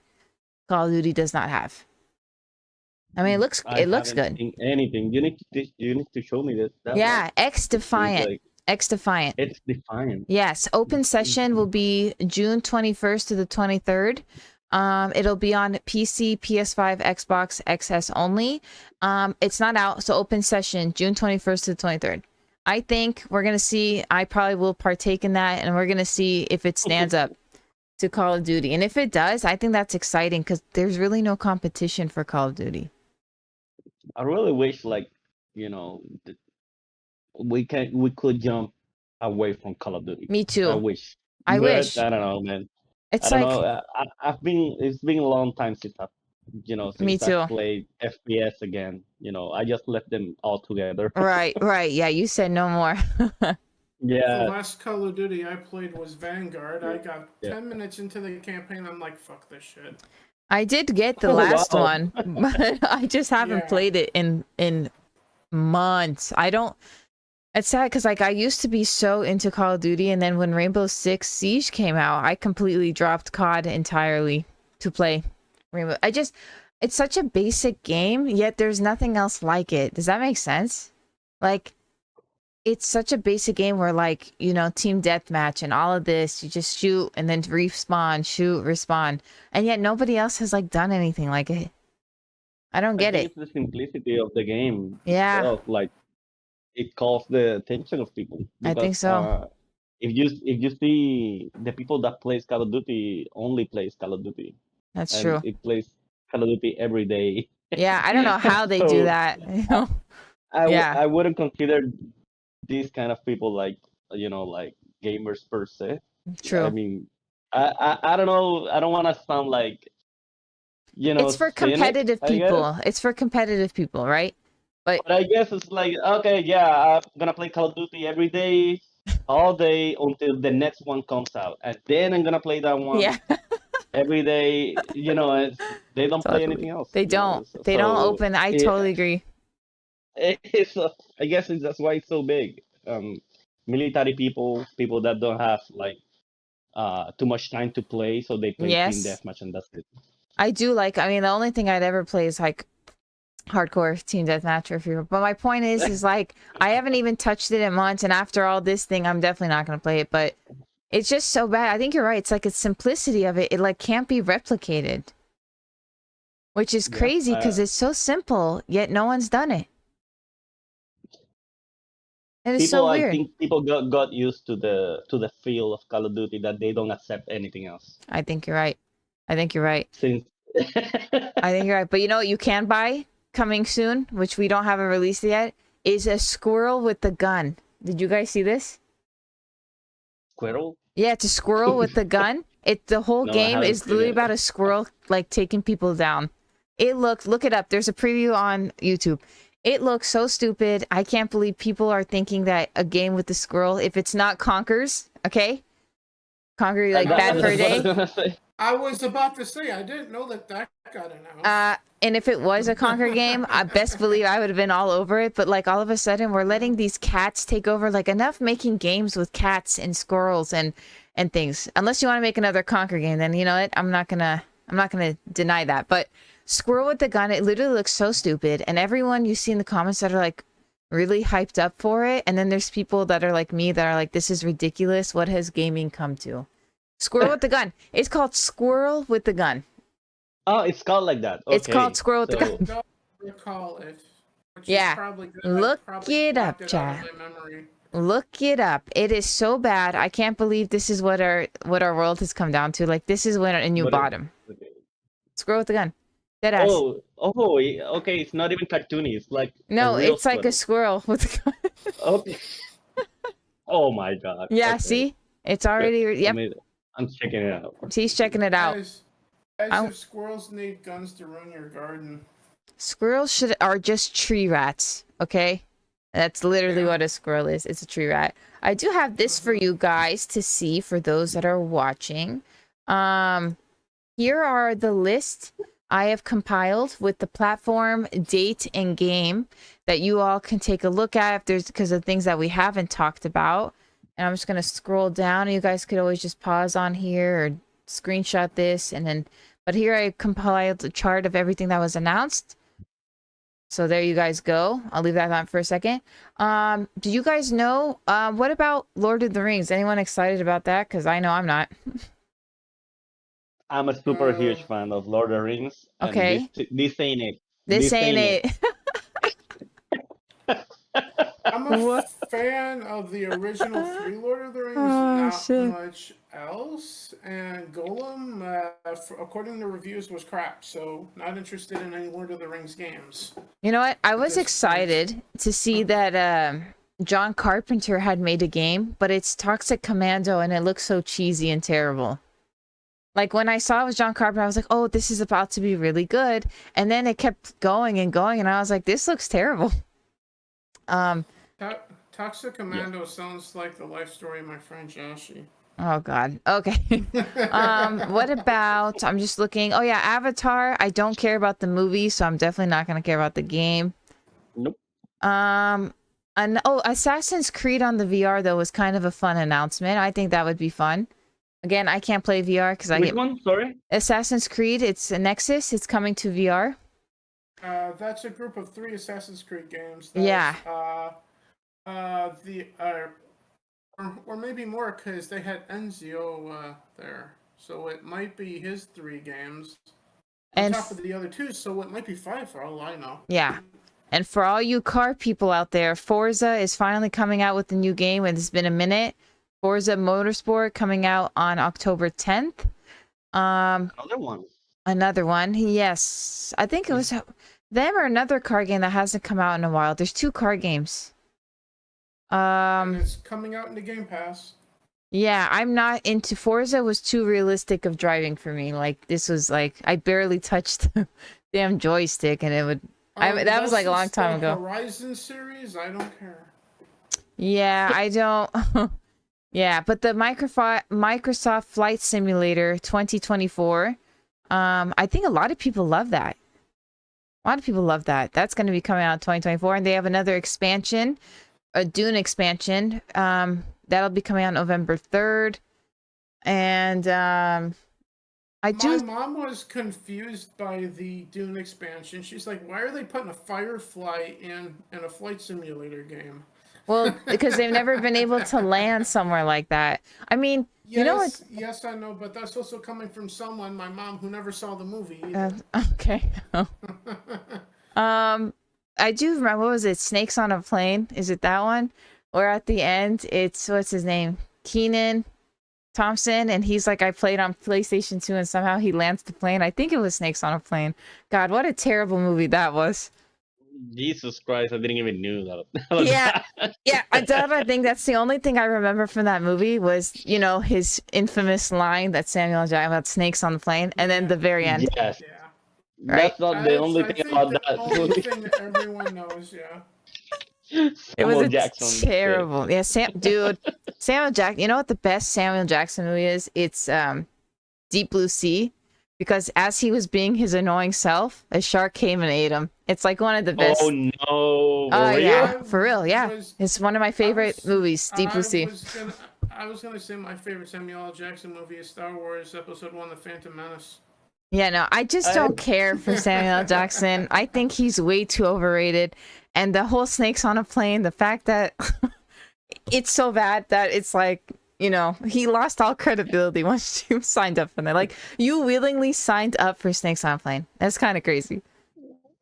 Call of Duty does not have. I mean, it looks I good. haven't seen anything. You need to show me that. Yeah, one. X Defiant. Like, X Defiant. It's Defiant. Yes, open session will be June 21st to the 23rd. It'll be on PC, PS5, Xbox, XS only. It's not out, so open session June 21st to the 23rd. I think we're gonna see. I probably will partake in that, and we're gonna see if it stands up to Call of Duty. And if it does, I think that's exciting because there's really no competition for Call of Duty. I really wish, like, we could jump away from Call of Duty. Me I too. wish. I But wish. I don't know, man. I It's don't like, know. It's been a long time since me since I too. played FPS again. I just left them all together. Right. Yeah, you said no more. The Yeah, last Call of Duty I played was Vanguard. I got yeah. 10 minutes into the campaign. I'm like, fuck this shit. I did get the Oh, last wow. one, but I just haven't Yeah. played it in months. I don't. It's sad because like I used to be so into Call of Duty, and then when Rainbow Six Siege came out, I completely dropped COD entirely to play Rainbow. It's such a basic game, yet there's nothing else like it. Does that make sense? Like, it's such a basic game where like, team deathmatch and all of this, you just shoot and then respawn, shoot, respawn. And yet nobody else has like done anything like it. I don't I get think it. it's the simplicity of the game Yeah, itself. Like, it calls the attention of people I think because so. if you see the people that plays Call of Duty only plays Call of Duty, That's and true. it plays Call of Duty every day. Yeah, I don't know how they do So that. Yeah. I wouldn't consider these kind of people like like gamers per se. I True. mean, I don't know. I don't want to sound like It's for cynic, competitive I guess. people. It's for competitive people, right? But But I guess it's like, okay, yeah, I'm gonna play Call of Duty every day, all day until the next one comes out, and then I'm gonna play that one yeah, every day. They don't play totally. anything else. They don't. So, They don't so open. I it, totally agree. I guess that's why it's so big. Military people that don't have like too much time to play, so they play team Yes. deathmatch and that's it. I do like, I mean, the only thing I'd ever play is like hardcore team deathmatch or fever. But my point is like, I haven't even touched it in months. And after all this thing, I'm definitely not going to play it. But it's just so bad. I think you're right. It's like the simplicity of it. It like can't be replicated, which is Yeah, crazy because it's so simple, yet no one's done it. It is so I weird. think people got used to the feel of Call of Duty that they don't accept anything else. I think you're right. I think you're right. Since I think you're right. But you know what you can buy coming soon, which we don't have a release yet, is a squirrel with the gun. Did you guys see this? Squirrel? Yeah, it's a squirrel with the gun. The whole No, I game haven't is seen literally it. about a squirrel like taking people down. Look it up. There's a preview on YouTube. It looks so stupid. I can't believe people are thinking that a game with the squirrel, if it's not Conkers, okay? Conquer like bad for a That's what I day. was gonna say. I was about to say, I didn't know that got announced. And if it was a Conquer game, I best believe I would have been all over it. But like all of a sudden, we're letting these cats take over. Like enough making games with cats and squirrels and things. Unless you want to make another Conquer game, then you know what? I'm not gonna deny that. But squirrel with the gun, it literally looks so stupid. And everyone you see in the comments that are like really hyped up for it, and then there's people that are like me that are like, this is ridiculous. What has gaming come to? Squirrel with the gun. It's called Squirrel with the Gun. Oh, it's called like that. Okay. It's called Squirrel with the Gun. I don't recall it. Which Yeah. is probably good. Look I probably it up, blocked it out chat. of my memory. Look it up. It is so bad. I can't believe this is what our world has come down to. Like this is when a new But bottom. okay. Squirrel with the gun. Deadass. Okay. It's not even cartoony. It's like No, a real it's like a squirrel. squirrel with a gun. Okay. Oh my god. Yeah, Okay. see? It's already yep. I'm checking it out. He's checking it out. As I- if squirrels need guns to ruin your garden. Squirrels are just tree rats, okay? That's literally what a squirrel is. It's a tree rat. I do have this for you guys to see for those that are watching. Here are the list I have compiled with the platform, date, and game that you all can take a look at if there's because of things that we haven't talked about. And I'm just gonna scroll down. You guys could always just pause on here or screenshot this and then. But here I compiled a chart of everything that was announced. So there you guys go. I'll leave that on for a second. Do you guys know, what about Lord of the Rings? Anyone excited about that? Because I know I'm not. I'm a super Uh, huge fan of Lord of the Rings, and Okay. this ain't it. This This ain't ain't it. it. I'm a What? fan of the original three Lord of the Rings, Oh, not shit. much else. And Golem, according to reviews, was crap. So not interested in any Lord of the Rings games You know what? I at was this point. excited to see that John Carpenter had made a game, but it's Toxic Commando and it looks so cheesy and terrible. Like when I saw it was John Carpenter, I was like, oh, this is about to be really good. And then it kept going and going, and I was like, this looks terrible. Um, Toxic Yeah. Commando sounds like the life story of my friend Joshi. oh God. Okay. What about, I'm just looking. Oh yeah, Avatar. I don't care about the movie, so I'm definitely not gonna care about the game. Nope. Assassin's Creed on the VR though was kind of a fun announcement. I think that would be fun. Again, I can't play VR because I Which get one? Sorry. Assassin's Creed. It's a Nexus. It's coming to VR. That's a group of 3 Assassin's Creed games. Yeah. Or maybe more because they had Enzio there, so it might be his 3 games on And top of the other 2. So it might be 5 for all I know. yeah. And for all you car people out there, Forza is finally coming out with a new game, and it's been a minute. Forza Motorsport coming out on October 10th. Another one. Another one. Yes. I think it was them or another car game that hasn't come out in a while. There's 2 car games. And it's coming out in the Game Pass. Yeah, I'm not into Forza. Was too realistic of driving for me. Like this was like I barely touched the damn joystick, and it would. That was like a long time ago. Horizon series, I don't care. Yeah, I don't. Yeah, but the Microsoft Flight Simulator 2024. I think a lot of people love that. A lot of people love that. That's going to be coming out in 2024, and they have another expansion, a Dune expansion. That'll be coming out November 3rd, and My mom was confused by the Dune expansion. She's like, "Why are they putting a Firefly in a flight simulator game?" Well, because they've never been able to land somewhere like that. I mean, Yes, you know what? yes, I know, but that's also coming from someone, my mom, who never saw the movie either. Okay. I do remember. What was it? Snakes on a Plane? Is it that one? Or at the end, it's what's his name? Keenan Thompson, and he's like, I played on PlayStation 2, and somehow he lands the plane. I think it was Snakes on a Plane. God, what a terrible movie that was. Jesus Christ! I didn't even knew that. Yeah, yeah. I think that's the only thing I remember from that movie was, his infamous line that Samuel Jackson about snakes on the plane, and then the very end. Yes. Yeah. Right? That's not the only I thing think about the that only movie. thing everyone knows, yeah. It was Samuel Jackson. terrible. Yeah, Samuel Jackson. You know what the best Samuel Jackson movie is? It's Deep Blue Sea, because as he was being his annoying self, a shark came and ate him. It's like one of the best. Oh no! Oh For real? yeah, for real. Yeah, it's one of my favorite movies. Deep Blue Sea. I was gonna say my favorite Samuel L. Jackson movie is Star Wars Episode 1: The Phantom Menace. Yeah, no, I just don't care for Samuel L. Jackson. I think he's way too overrated. And the whole Snakes on a Plane, the fact that it's so bad that it's like, he lost all credibility once you signed up for that. Like, you willingly signed up for Snakes on a Plane. That's kind of crazy.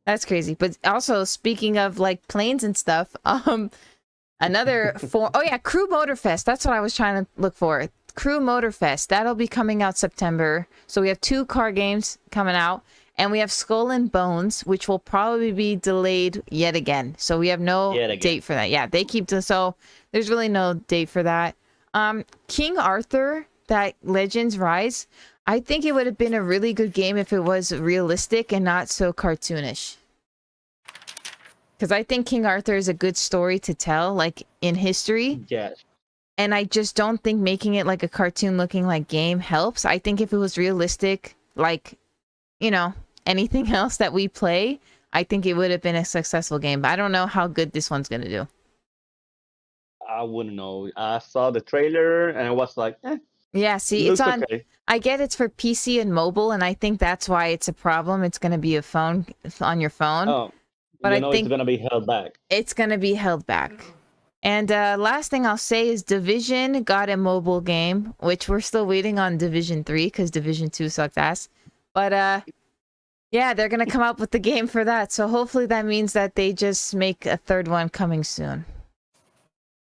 That's crazy. But also, speaking of like planes and stuff, Crew Motorfest. That's what I was trying to look for. Crew Motorfest. That'll be coming out September. So we have 2 car games coming out, and we have Skull and Bones, which will probably be delayed yet again. So we have no date for that. Yeah, they keep so there's really no date for that. King Arthur, that Legends Rise. I think it would have been a really good game if it was realistic and not so cartoonish. Because I think King Arthur is a good story to tell, like in history. Yes. And I just don't think making it like a cartoon looking like game helps. I think if it was realistic, like, anything else that we play, I think it would have been a successful game. But I don't know how good this one's going to do. I wouldn't know. I saw the trailer and I was like, Yeah, see, it's on. Okay. I get it's for PC and mobile, and I think that's why it's a problem. It's going to be on your phone. Oh, But I It's think gonna be held back. it's going to be held back. And last thing I'll say is Division got a mobile game, which we're still waiting on Division 3 because Division 2 sucked ass. But yeah, they're going to come up with the game for that. So hopefully that means that they just make a third one coming soon.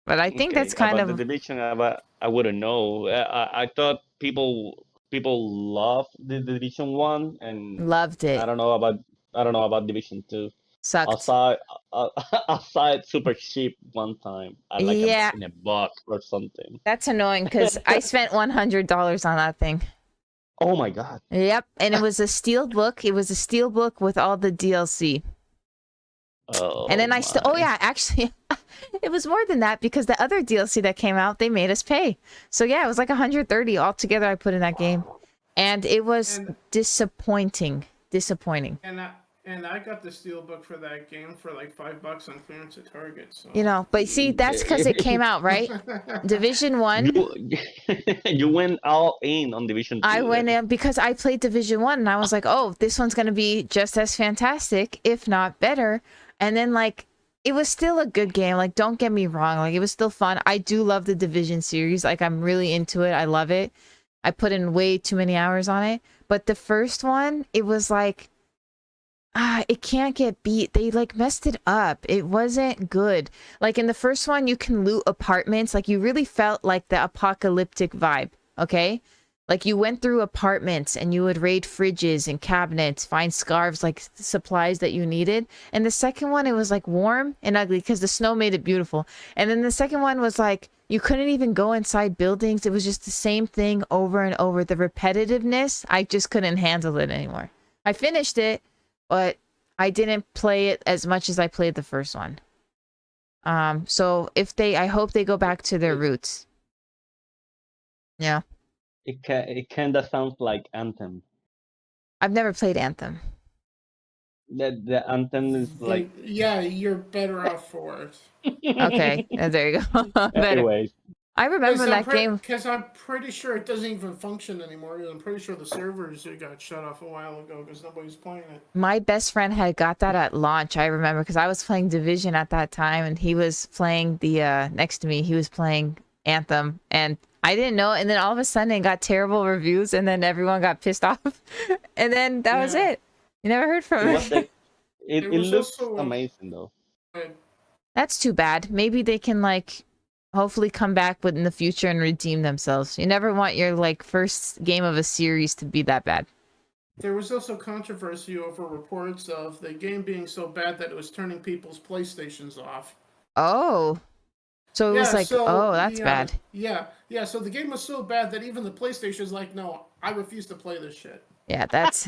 But I think that's kind about the of division. I wouldn't know. I thought people love the Division 1, and loved I it. don't know about I don't know about Division 2. Sucked. Aside, aside super cheap one time, I like Yeah, in a buck or something. that's annoying because I spent $100 on that thing. Oh my god! Yep, and it was a steel book. It was a steel book with all the DLC. Oh And then I still, oh my. yeah, actually, it was more than that because the other DLC that came out, they made us pay. So yeah, it was like 130 altogether I put in that game. And it was And disappointing. Disappointing. and I got the steelbook for that game for like $5 on clearance at Target. So You know, but see, that's because it came out, right? Division 1, You you went all in on Division I 2 went then. in because I played Division 1 and I was like, oh, this one's going to be just as fantastic, if not better. And then, like, it was still a good game. Like, don't get me wrong. Like, it was still fun. I do love the Division series. Like, I'm really into it. I love it. I put in way too many hours on it. But the first one, it was like, it can't get beat. They like messed it up. It wasn't good. Like in the first one, you can loot apartments. Like you really felt like the apocalyptic vibe. Okay. Like you went through apartments and you would raid fridges and cabinets, find scarves, like supplies that you needed. And the second one, it was like warm and ugly because the snow made it beautiful. And then the second one was like, you couldn't even go inside buildings. It was just the same thing over and over. The repetitiveness, I just couldn't handle it anymore. I finished it, but I didn't play it as much as I played the first one. So I hope they go back to their roots. Yeah. It kinda sounds like Anthem. I've never played Anthem. The Anthem is like. yeah, you're better off for it. Okay, there you go. Better. Anyways, I remember that game. Because I'm pretty sure it doesn't even function anymore. I'm pretty sure the servers got shut off a while ago because nobody's playing it. My best friend had got that at launch. I remember because I was playing Division at that time, and he was playing the next to me. He was playing Anthem, and I didn't know. And then all of a sudden, it got terrible reviews, and then everyone got pissed off, and then that was it. You never heard from it. it was looks also, amazing though. That's too bad. Maybe they can like hopefully come back in the future and redeem themselves. You never want your like first game of a series to be that bad. There was also controversy over reports of the game being so bad that it was turning people's PlayStations off. Oh. So it was like, oh, that's bad. Yeah, so the game was so bad that even the PlayStation's like, no, I refuse to play this shit. Yeah, that's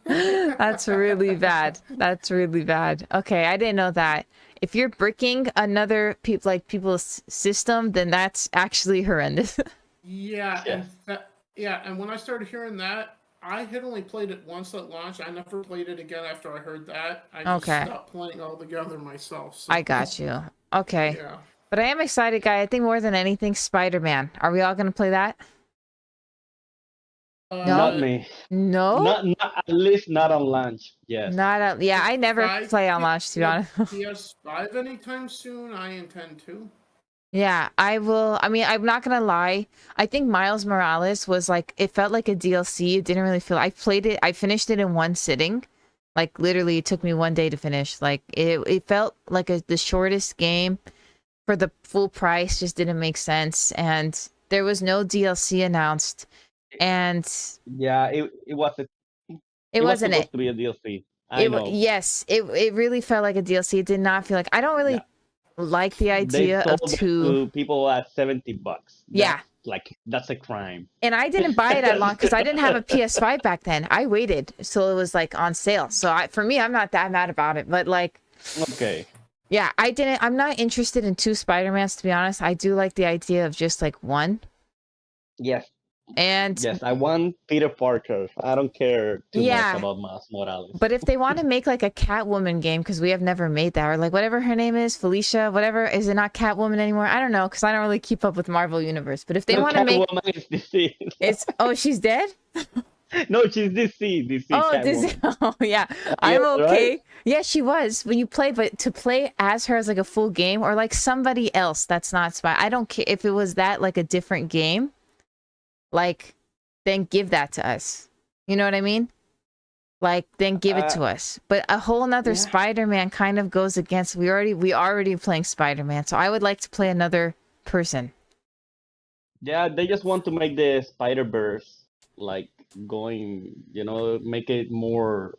that's really bad. That's really bad. Okay, I didn't know that. If you're bricking another people's system, then that's actually horrendous. Yeah, and when I started hearing that, I had only played it once at launch. I never played it again after I heard that. I just stopped playing altogether myself. So. I got you. Okay. Yeah. But I am excited, guy. I think more than anything, Spider-Man. Are we all going to play that? No? Not me. No? Not at least not on launch. Yes. Yeah, I never play on launch, to be honest. PS5 anytime soon, I intend to. Yeah, I will. I mean, I'm not gonna lie. I think Miles Morales was like, it felt like a DLC. It didn't really feel. I played it. I finished it in one sitting. Like literally, it took me one day to finish. Like it felt like the shortest game for the full price. Just didn't make sense, and there was no DLC announced. And yeah, it wasn't. It wasn't supposed to be a DLC. I know. Yes, it really felt like a DLC. It did not feel like. I don't really. Like the idea of to people at $70. Yeah, that's a crime. And I didn't buy it at launch because I didn't have a PS5 back then. I waited till it was like on sale. So for me, I'm not that mad about it. But like, okay, yeah, I'm not interested in 2 Spider-Mans, to be honest. I do like the idea of just like one. Yes. And yes, I want Peter Parker. I don't care too much about Miles Morales. But if they want to make like a Catwoman game, because we have never made that, or like whatever her name is, Felicia, whatever, is it not Catwoman anymore? I don't know, because I don't really keep up with Marvel Universe. But if they want to make, Catwoman is deceased. she's dead. No, she's DC Oh, Catwoman. oh yeah, Yeah, I'm right. okay. Yeah, she was when you play, but to play as her as like a full game or like somebody else that's not Spy. I don't care if it was that like a different game. Like, then give that to us. You know what I mean? Like, then give it Uh, to us. But a whole nother yeah, Spider-Man kind of goes against. We already playing Spider-Man, so I would like to play another person. yeah. They just want to make the Spider Verse like going, make it more,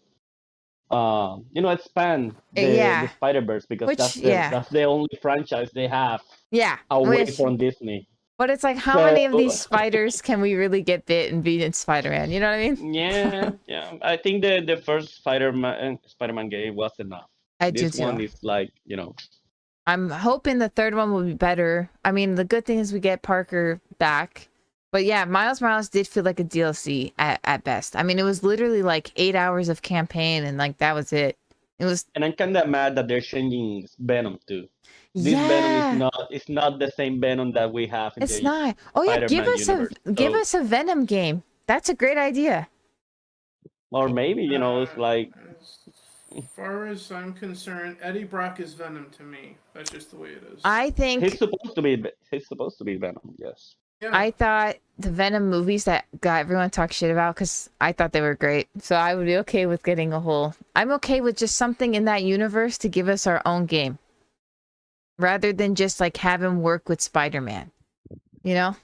expand the Yeah, Spider Verse because which yeah, that's the only franchise they have yeah, away which. from Disney. But it's like, how So many of these spiders can we really get bit and beat in Spider-Man? You know what I mean? yeah, yeah. I think the first Spider-Man game was enough. I do This too. one is like, I'm hoping the third one will be better. I mean, the good thing is we get Parker back. But yeah, Miles Morales did feel like a DLC at best. I mean, it was literally like 8 hours of campaign and like that was it. It was, and I'm kind of mad that they're changing Venom too. This Venom is yeah, not the same Venom that we have in it's the not. Oh yeah, Spider-Man universe. give So, us a Venom game. That's a great idea. or maybe, Uh, it's like, as far as I'm concerned, Eddie Brock is Venom to me. That's just the way it is. I think he's supposed to be Venom, yes. Yeah. I thought the Venom movies that got everyone talk shit about because I thought they were great. So I would be okay with getting a whole. I'm okay with just something in that universe to give us our own game, rather than just like have him work with Spider-Man. You know?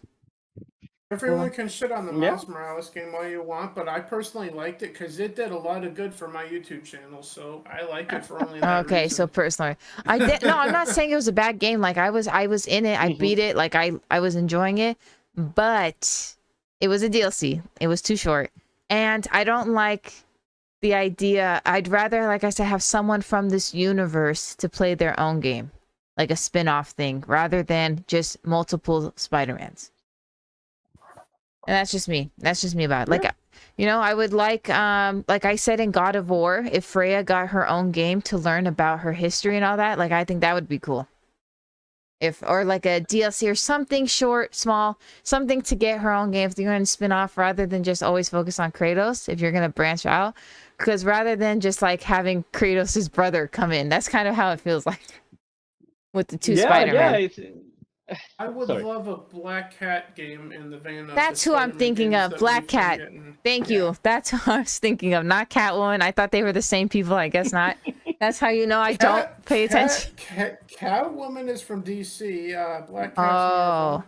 Everyone can shit on the Yeah. Miles Morales game all you want, but I personally liked it because it did a lot of good for my YouTube channel. So I like it for only that Okay, so reason. personally, I did. No, I'm not saying it was a bad game. Like I was in it. I beat it. Like I was enjoying it, but it was a DLC. It was too short, and I don't like the idea. I'd rather, like I said, have someone from this universe to play their own game, like a spin-off thing, rather than just multiple Spider-Mans. And that's just me. That's just me about it. Like, I would like I said in God of War, if Freya got her own game to learn about her history and all that, like I think that would be cool. Or like a DLC or something short, small, something to get her own game if you're going to spin off rather than just always focus on Kratos if you're going to branch out. Because rather than just like having Kratos' brother come in, that's kind of how it feels like with the two Yeah, yeah. Spider-Man. It's I would sorry. love a Black Cat game in the vein of That's the who I'm Spider-Man thinking games of. that Black we've been Cat. getting. Thank Yeah. you. That's who I was thinking of. Not Catwoman. I thought they were the same people. I guess not. That's how you know I don't pay attention. Catwoman is from DC. Black Cat's Oh, Marvel.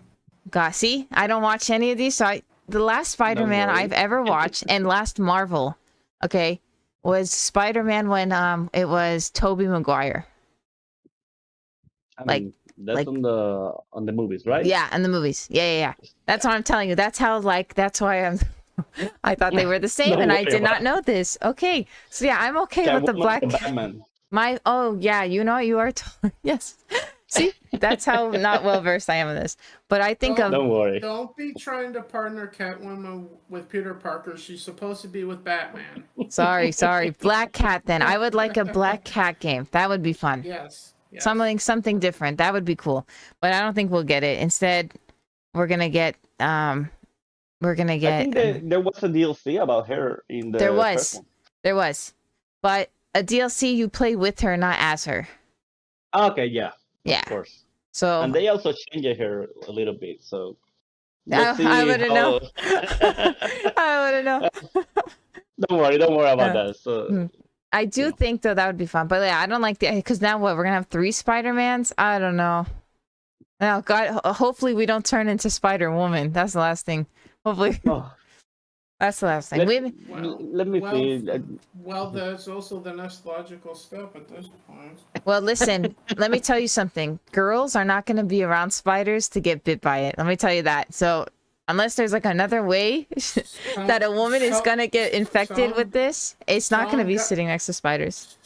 God. See, I don't watch any of these. So the last Don't Spider-Man I've worry. ever watched and last Marvel, okay, was Spider-Man when it was Tobey Maguire. I Like, mean, that's like on the movies, right? yeah, and the movies. Yeah, yeah, yeah. That's what I'm telling you. That's how that's why I thought they were the same, Don't and I worry did about not know this. Okay, so yeah, I'm okay with the Catwoman Black and Cat. Batman. Oh yeah, you are yes. See, that's how not well versed I am in this. But I think of Don't worry. Don't be trying to partner Catwoman with Peter Parker. She's supposed to be with Batman. sorry, Black Cat. Then I would like a Black Cat game. That would be fun. Yes. Yes. Something different. That would be cool. But I don't think we'll get it. Instead, we're gonna get I think there was a DLC about her in there the first was one. there was, but a DLC you play with her, not as her. Okay, yeah, Yeah. of course. So And they also changed her a little bit, so we'll I see wouldn't how. know. I wouldn't know. Don't worry about Yeah. that. So I do Yeah. think though that would be fun, but yeah, I don't like because now what we're gonna have 3 Spider-Mans. I don't know. Oh God, hopefully we don't turn into Spider-Woman. That's the last thing. Hopefully oh, that's the last thing. let, We let me well, see. well, that's also the next logical step at this point. well, listen. Let me tell you something. Girls are not going to be around spiders to get bit by it. Let me tell you that. So unless there's like another way that a woman is going to get infected with this, it's not going to be sitting next to spiders.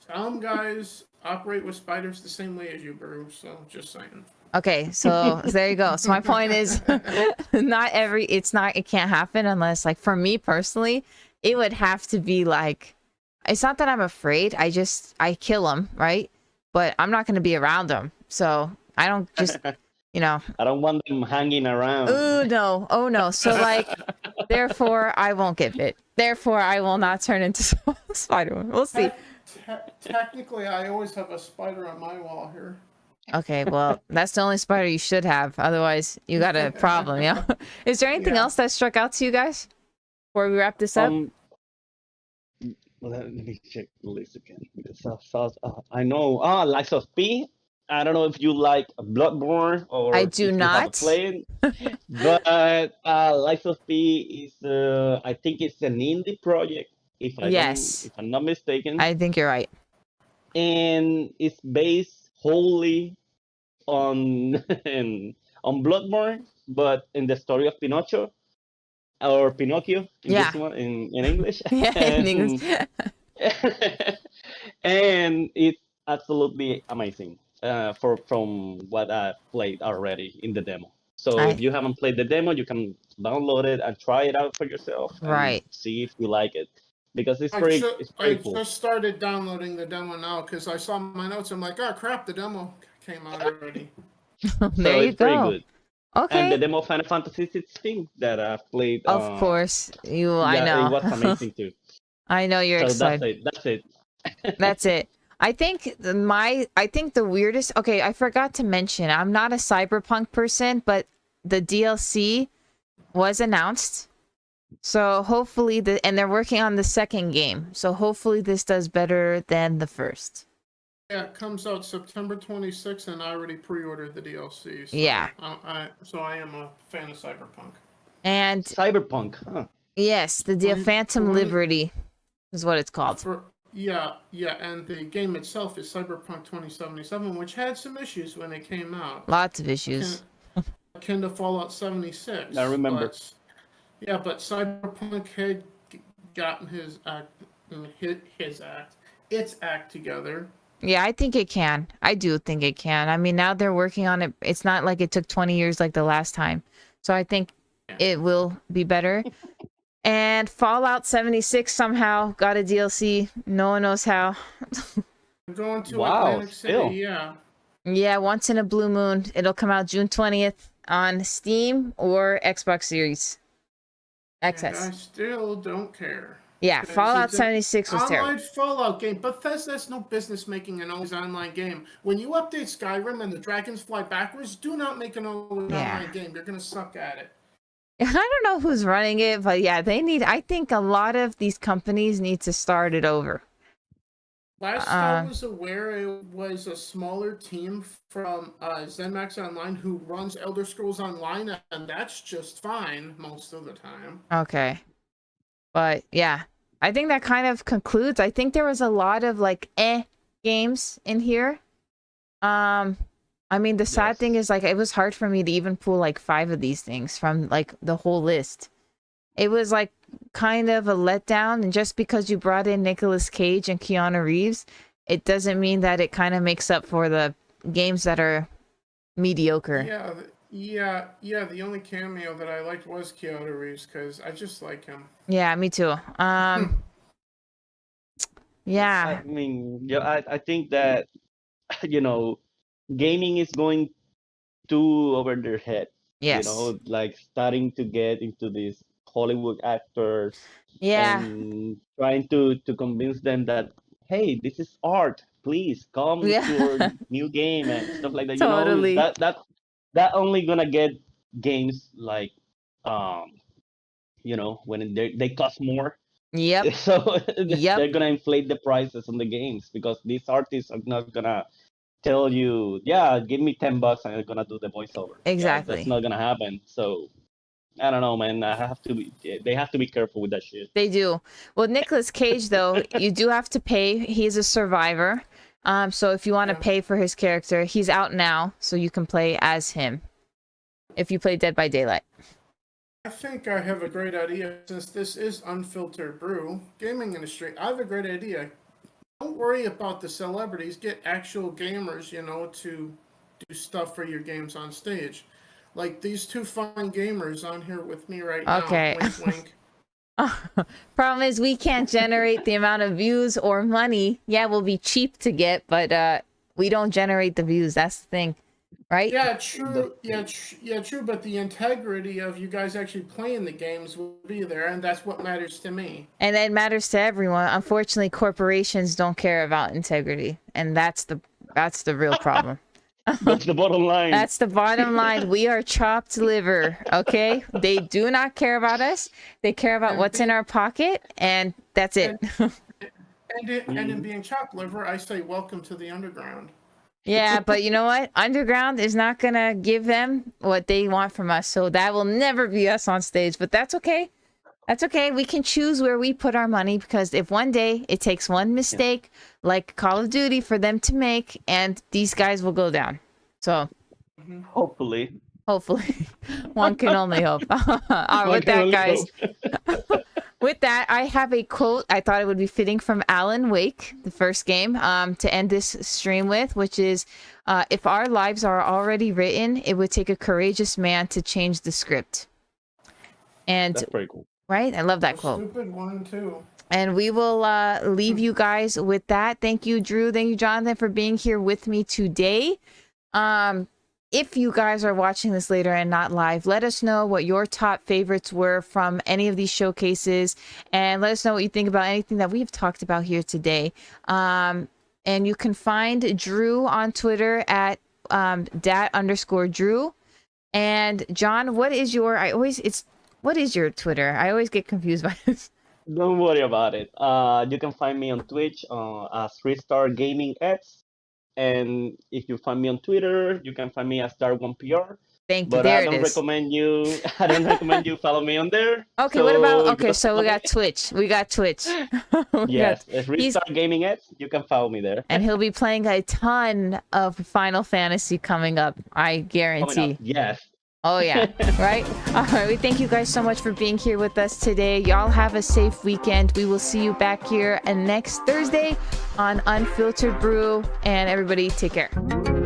Some guys operate with spiders the same way as you, Brew. So just saying. Okay, so there you go. So my point is it can't happen unless like for me personally, it would have to be like it's not that I'm afraid. I kill them, right? But I'm not going to be around them. So I don't just you know. I don't want them hanging around. Oh no, oh no. So like, therefore I won't get bit. Therefore I will not turn into Spider-Man. We'll see. Technically, I always have a spider on my wall here. Okay, well that's the only spider you should have. Otherwise you got a problem. Yeah. Is there anything Yeah. else that struck out to you guys before we wrap this up? Let me check the list again because I know. Lies of P. I don't know if you like Bloodborne or I do if you have not. played, but Lies of P is I think it's an indie project Yes, if I'm not mistaken, I think you're right. and it's based wholly on on Bloodborne, but in the story of Pinocho or Pinocchio in Yeah. this one in English. Yeah, in English. And it's absolutely amazing from what I've played already in the demo. So if I you haven't played the demo, you can download it and try it out for yourself and right. see if you like it because it's it's I pretty cool. just started downloading the demo now because I saw my notes. I'm like, oh crap, the demo came out already. There So you it's pretty go. good. And the Okay. demo of Final Fantasy 16 that I've played, Of course, I yeah, it know. was amazing too. I know you're So that's excited. it. That's it. That's it. I think the weirdest. Okay, I forgot to mention. I'm not a cyberpunk person, but the DLC was announced. So hopefully and they're working on the second game. So hopefully this does better than the first. Yeah, it comes out September 26th, and I already pre-ordered the DLC. So Yeah. I am a fan of Cyberpunk. And Cyberpunk, huh? yes, the Phantom Liberty is what it's called. Yeah, and the game itself is Cyberpunk 2077, which had some issues when it came out. Lots of issues. Akin to Fallout 76. I remember. But Cyberpunk had gotten its act together. Yeah, I think it can. I do think it can. I mean, now they're working on it. It's not like it took 20 years like the last time. So I think it will be better. And Fallout 76 somehow got a DLC. No one knows how. I'm going to Wow, Atlantic still. City, yeah. Yeah, once in a blue moon. It'll come out June 20th on Steam or Xbox Series XS. And I still don't care. Yeah, Fallout 76 was terrible. Online Fallout game. Bethesda has no business making an always online game. When you update Skyrim and the dragons fly backwards, do not make an always online game. You're gonna suck at it. I don't know who's running it, but yeah, I think a lot of these companies need to start it over. Last I was aware, it was a smaller team from ZeniMax Online who runs Elder Scrolls Online, and that's just fine most of the time. Okay. But yeah, I think that kind of concludes. I think there was a lot of like games in here. I mean, the sad thing is like it was hard for me to even pull like 5 of these things from like the whole list. It was like kind of a letdown, and just because you brought in Nicolas Cage and Keanu Reeves, it doesn't mean that it kind of makes up for the games that are mediocre. Yeah. The only cameo that I liked was Keanu Reeves because I just like him. Yeah, me too. Yeah. I mean, yeah, I think that gaming is going too over their head. Yes. Like starting to get into these Hollywood actors. Yeah. And trying to convince them that, hey, this is art. Please come to your new game and stuff like that. Totally. That only gonna get games like when they cost more. Yep. So they're gonna inflate the prices on the games because these artists are not gonna tell you, yeah, give me $10 and I'm gonna do the voiceover. Exactly. Yeah, that's not gonna happen. So I don't know, man. They have to be careful with that shit. They do. Well, Nicolas Cage, though, you do have to pay. He's a survivor. So if you want to pay for his character, he's out now, so you can play as him. If you play Dead by Daylight. I think I have a great idea. Since this is Unfiltered Brew, gaming industry, I have a great idea. Don't worry about the celebrities. Get actual gamers, to do stuff for your games on stage. Like these 2 fine gamers on here with me right now. Okay. Wink, wink. Problem is, we can't generate the amount of views or money. Yeah, we'll be cheap to get, but we don't generate the views. That's the thing. right? Yeah, true. True. But the integrity of you guys actually playing the games will be there, and that's what matters to me. And it matters to everyone. Unfortunately, corporations don't care about integrity, and that's the real problem. That's the bottom line. That's the bottom line. We are chopped liver, okay? They do not care about us. They care about what's in our pocket, and that's it. And in being chopped liver, I say welcome to the underground. Yeah, but you know what? Underground is not going to give them what they want from us. So that will never be us on stage, but that's okay. That's okay. We can choose where we put our money, because if one day it takes one mistake, like Call of Duty, for them to make, and these guys will go down. So Hopefully. one can only hope. All right, with that, guys. With that, I have a quote I thought it would be fitting from Alan Wake, the first game, to end this stream with, which is, if our lives are already written, it would take a courageous man to change the script. And That's pretty cool. right? I love that A quote. stupid one too. And we will leave you guys with that. Thank you, Drew. Thank you, Jonathan, for being here with me today. If you guys are watching this later and not live, let us know what your top favorites were from any of these showcases, and let us know what you think about anything that we've talked about here today. And you can find Drew on Twitter at dat_Drew. And John, what is your Twitter? I always get confused by this. Don't worry about it. You can find me on Twitch as 3-Star Gaming X. And if you find me on Twitter, you can find me as Dark1PR. Thank you. But There I it don't is. recommend you follow me on there. Okay, So what about if you so we got Twitch. We got Twitch. Yes, if 3-Star Gaming X, you can follow me there. And he'll be playing a ton of Final Fantasy coming up, I guarantee. Coming up, yes. Oh yeah, right? All right, we thank you guys so much for being here with us today. Y'all have a safe weekend. We will see you back here next Thursday on Unfiltered Brew, and everybody take care.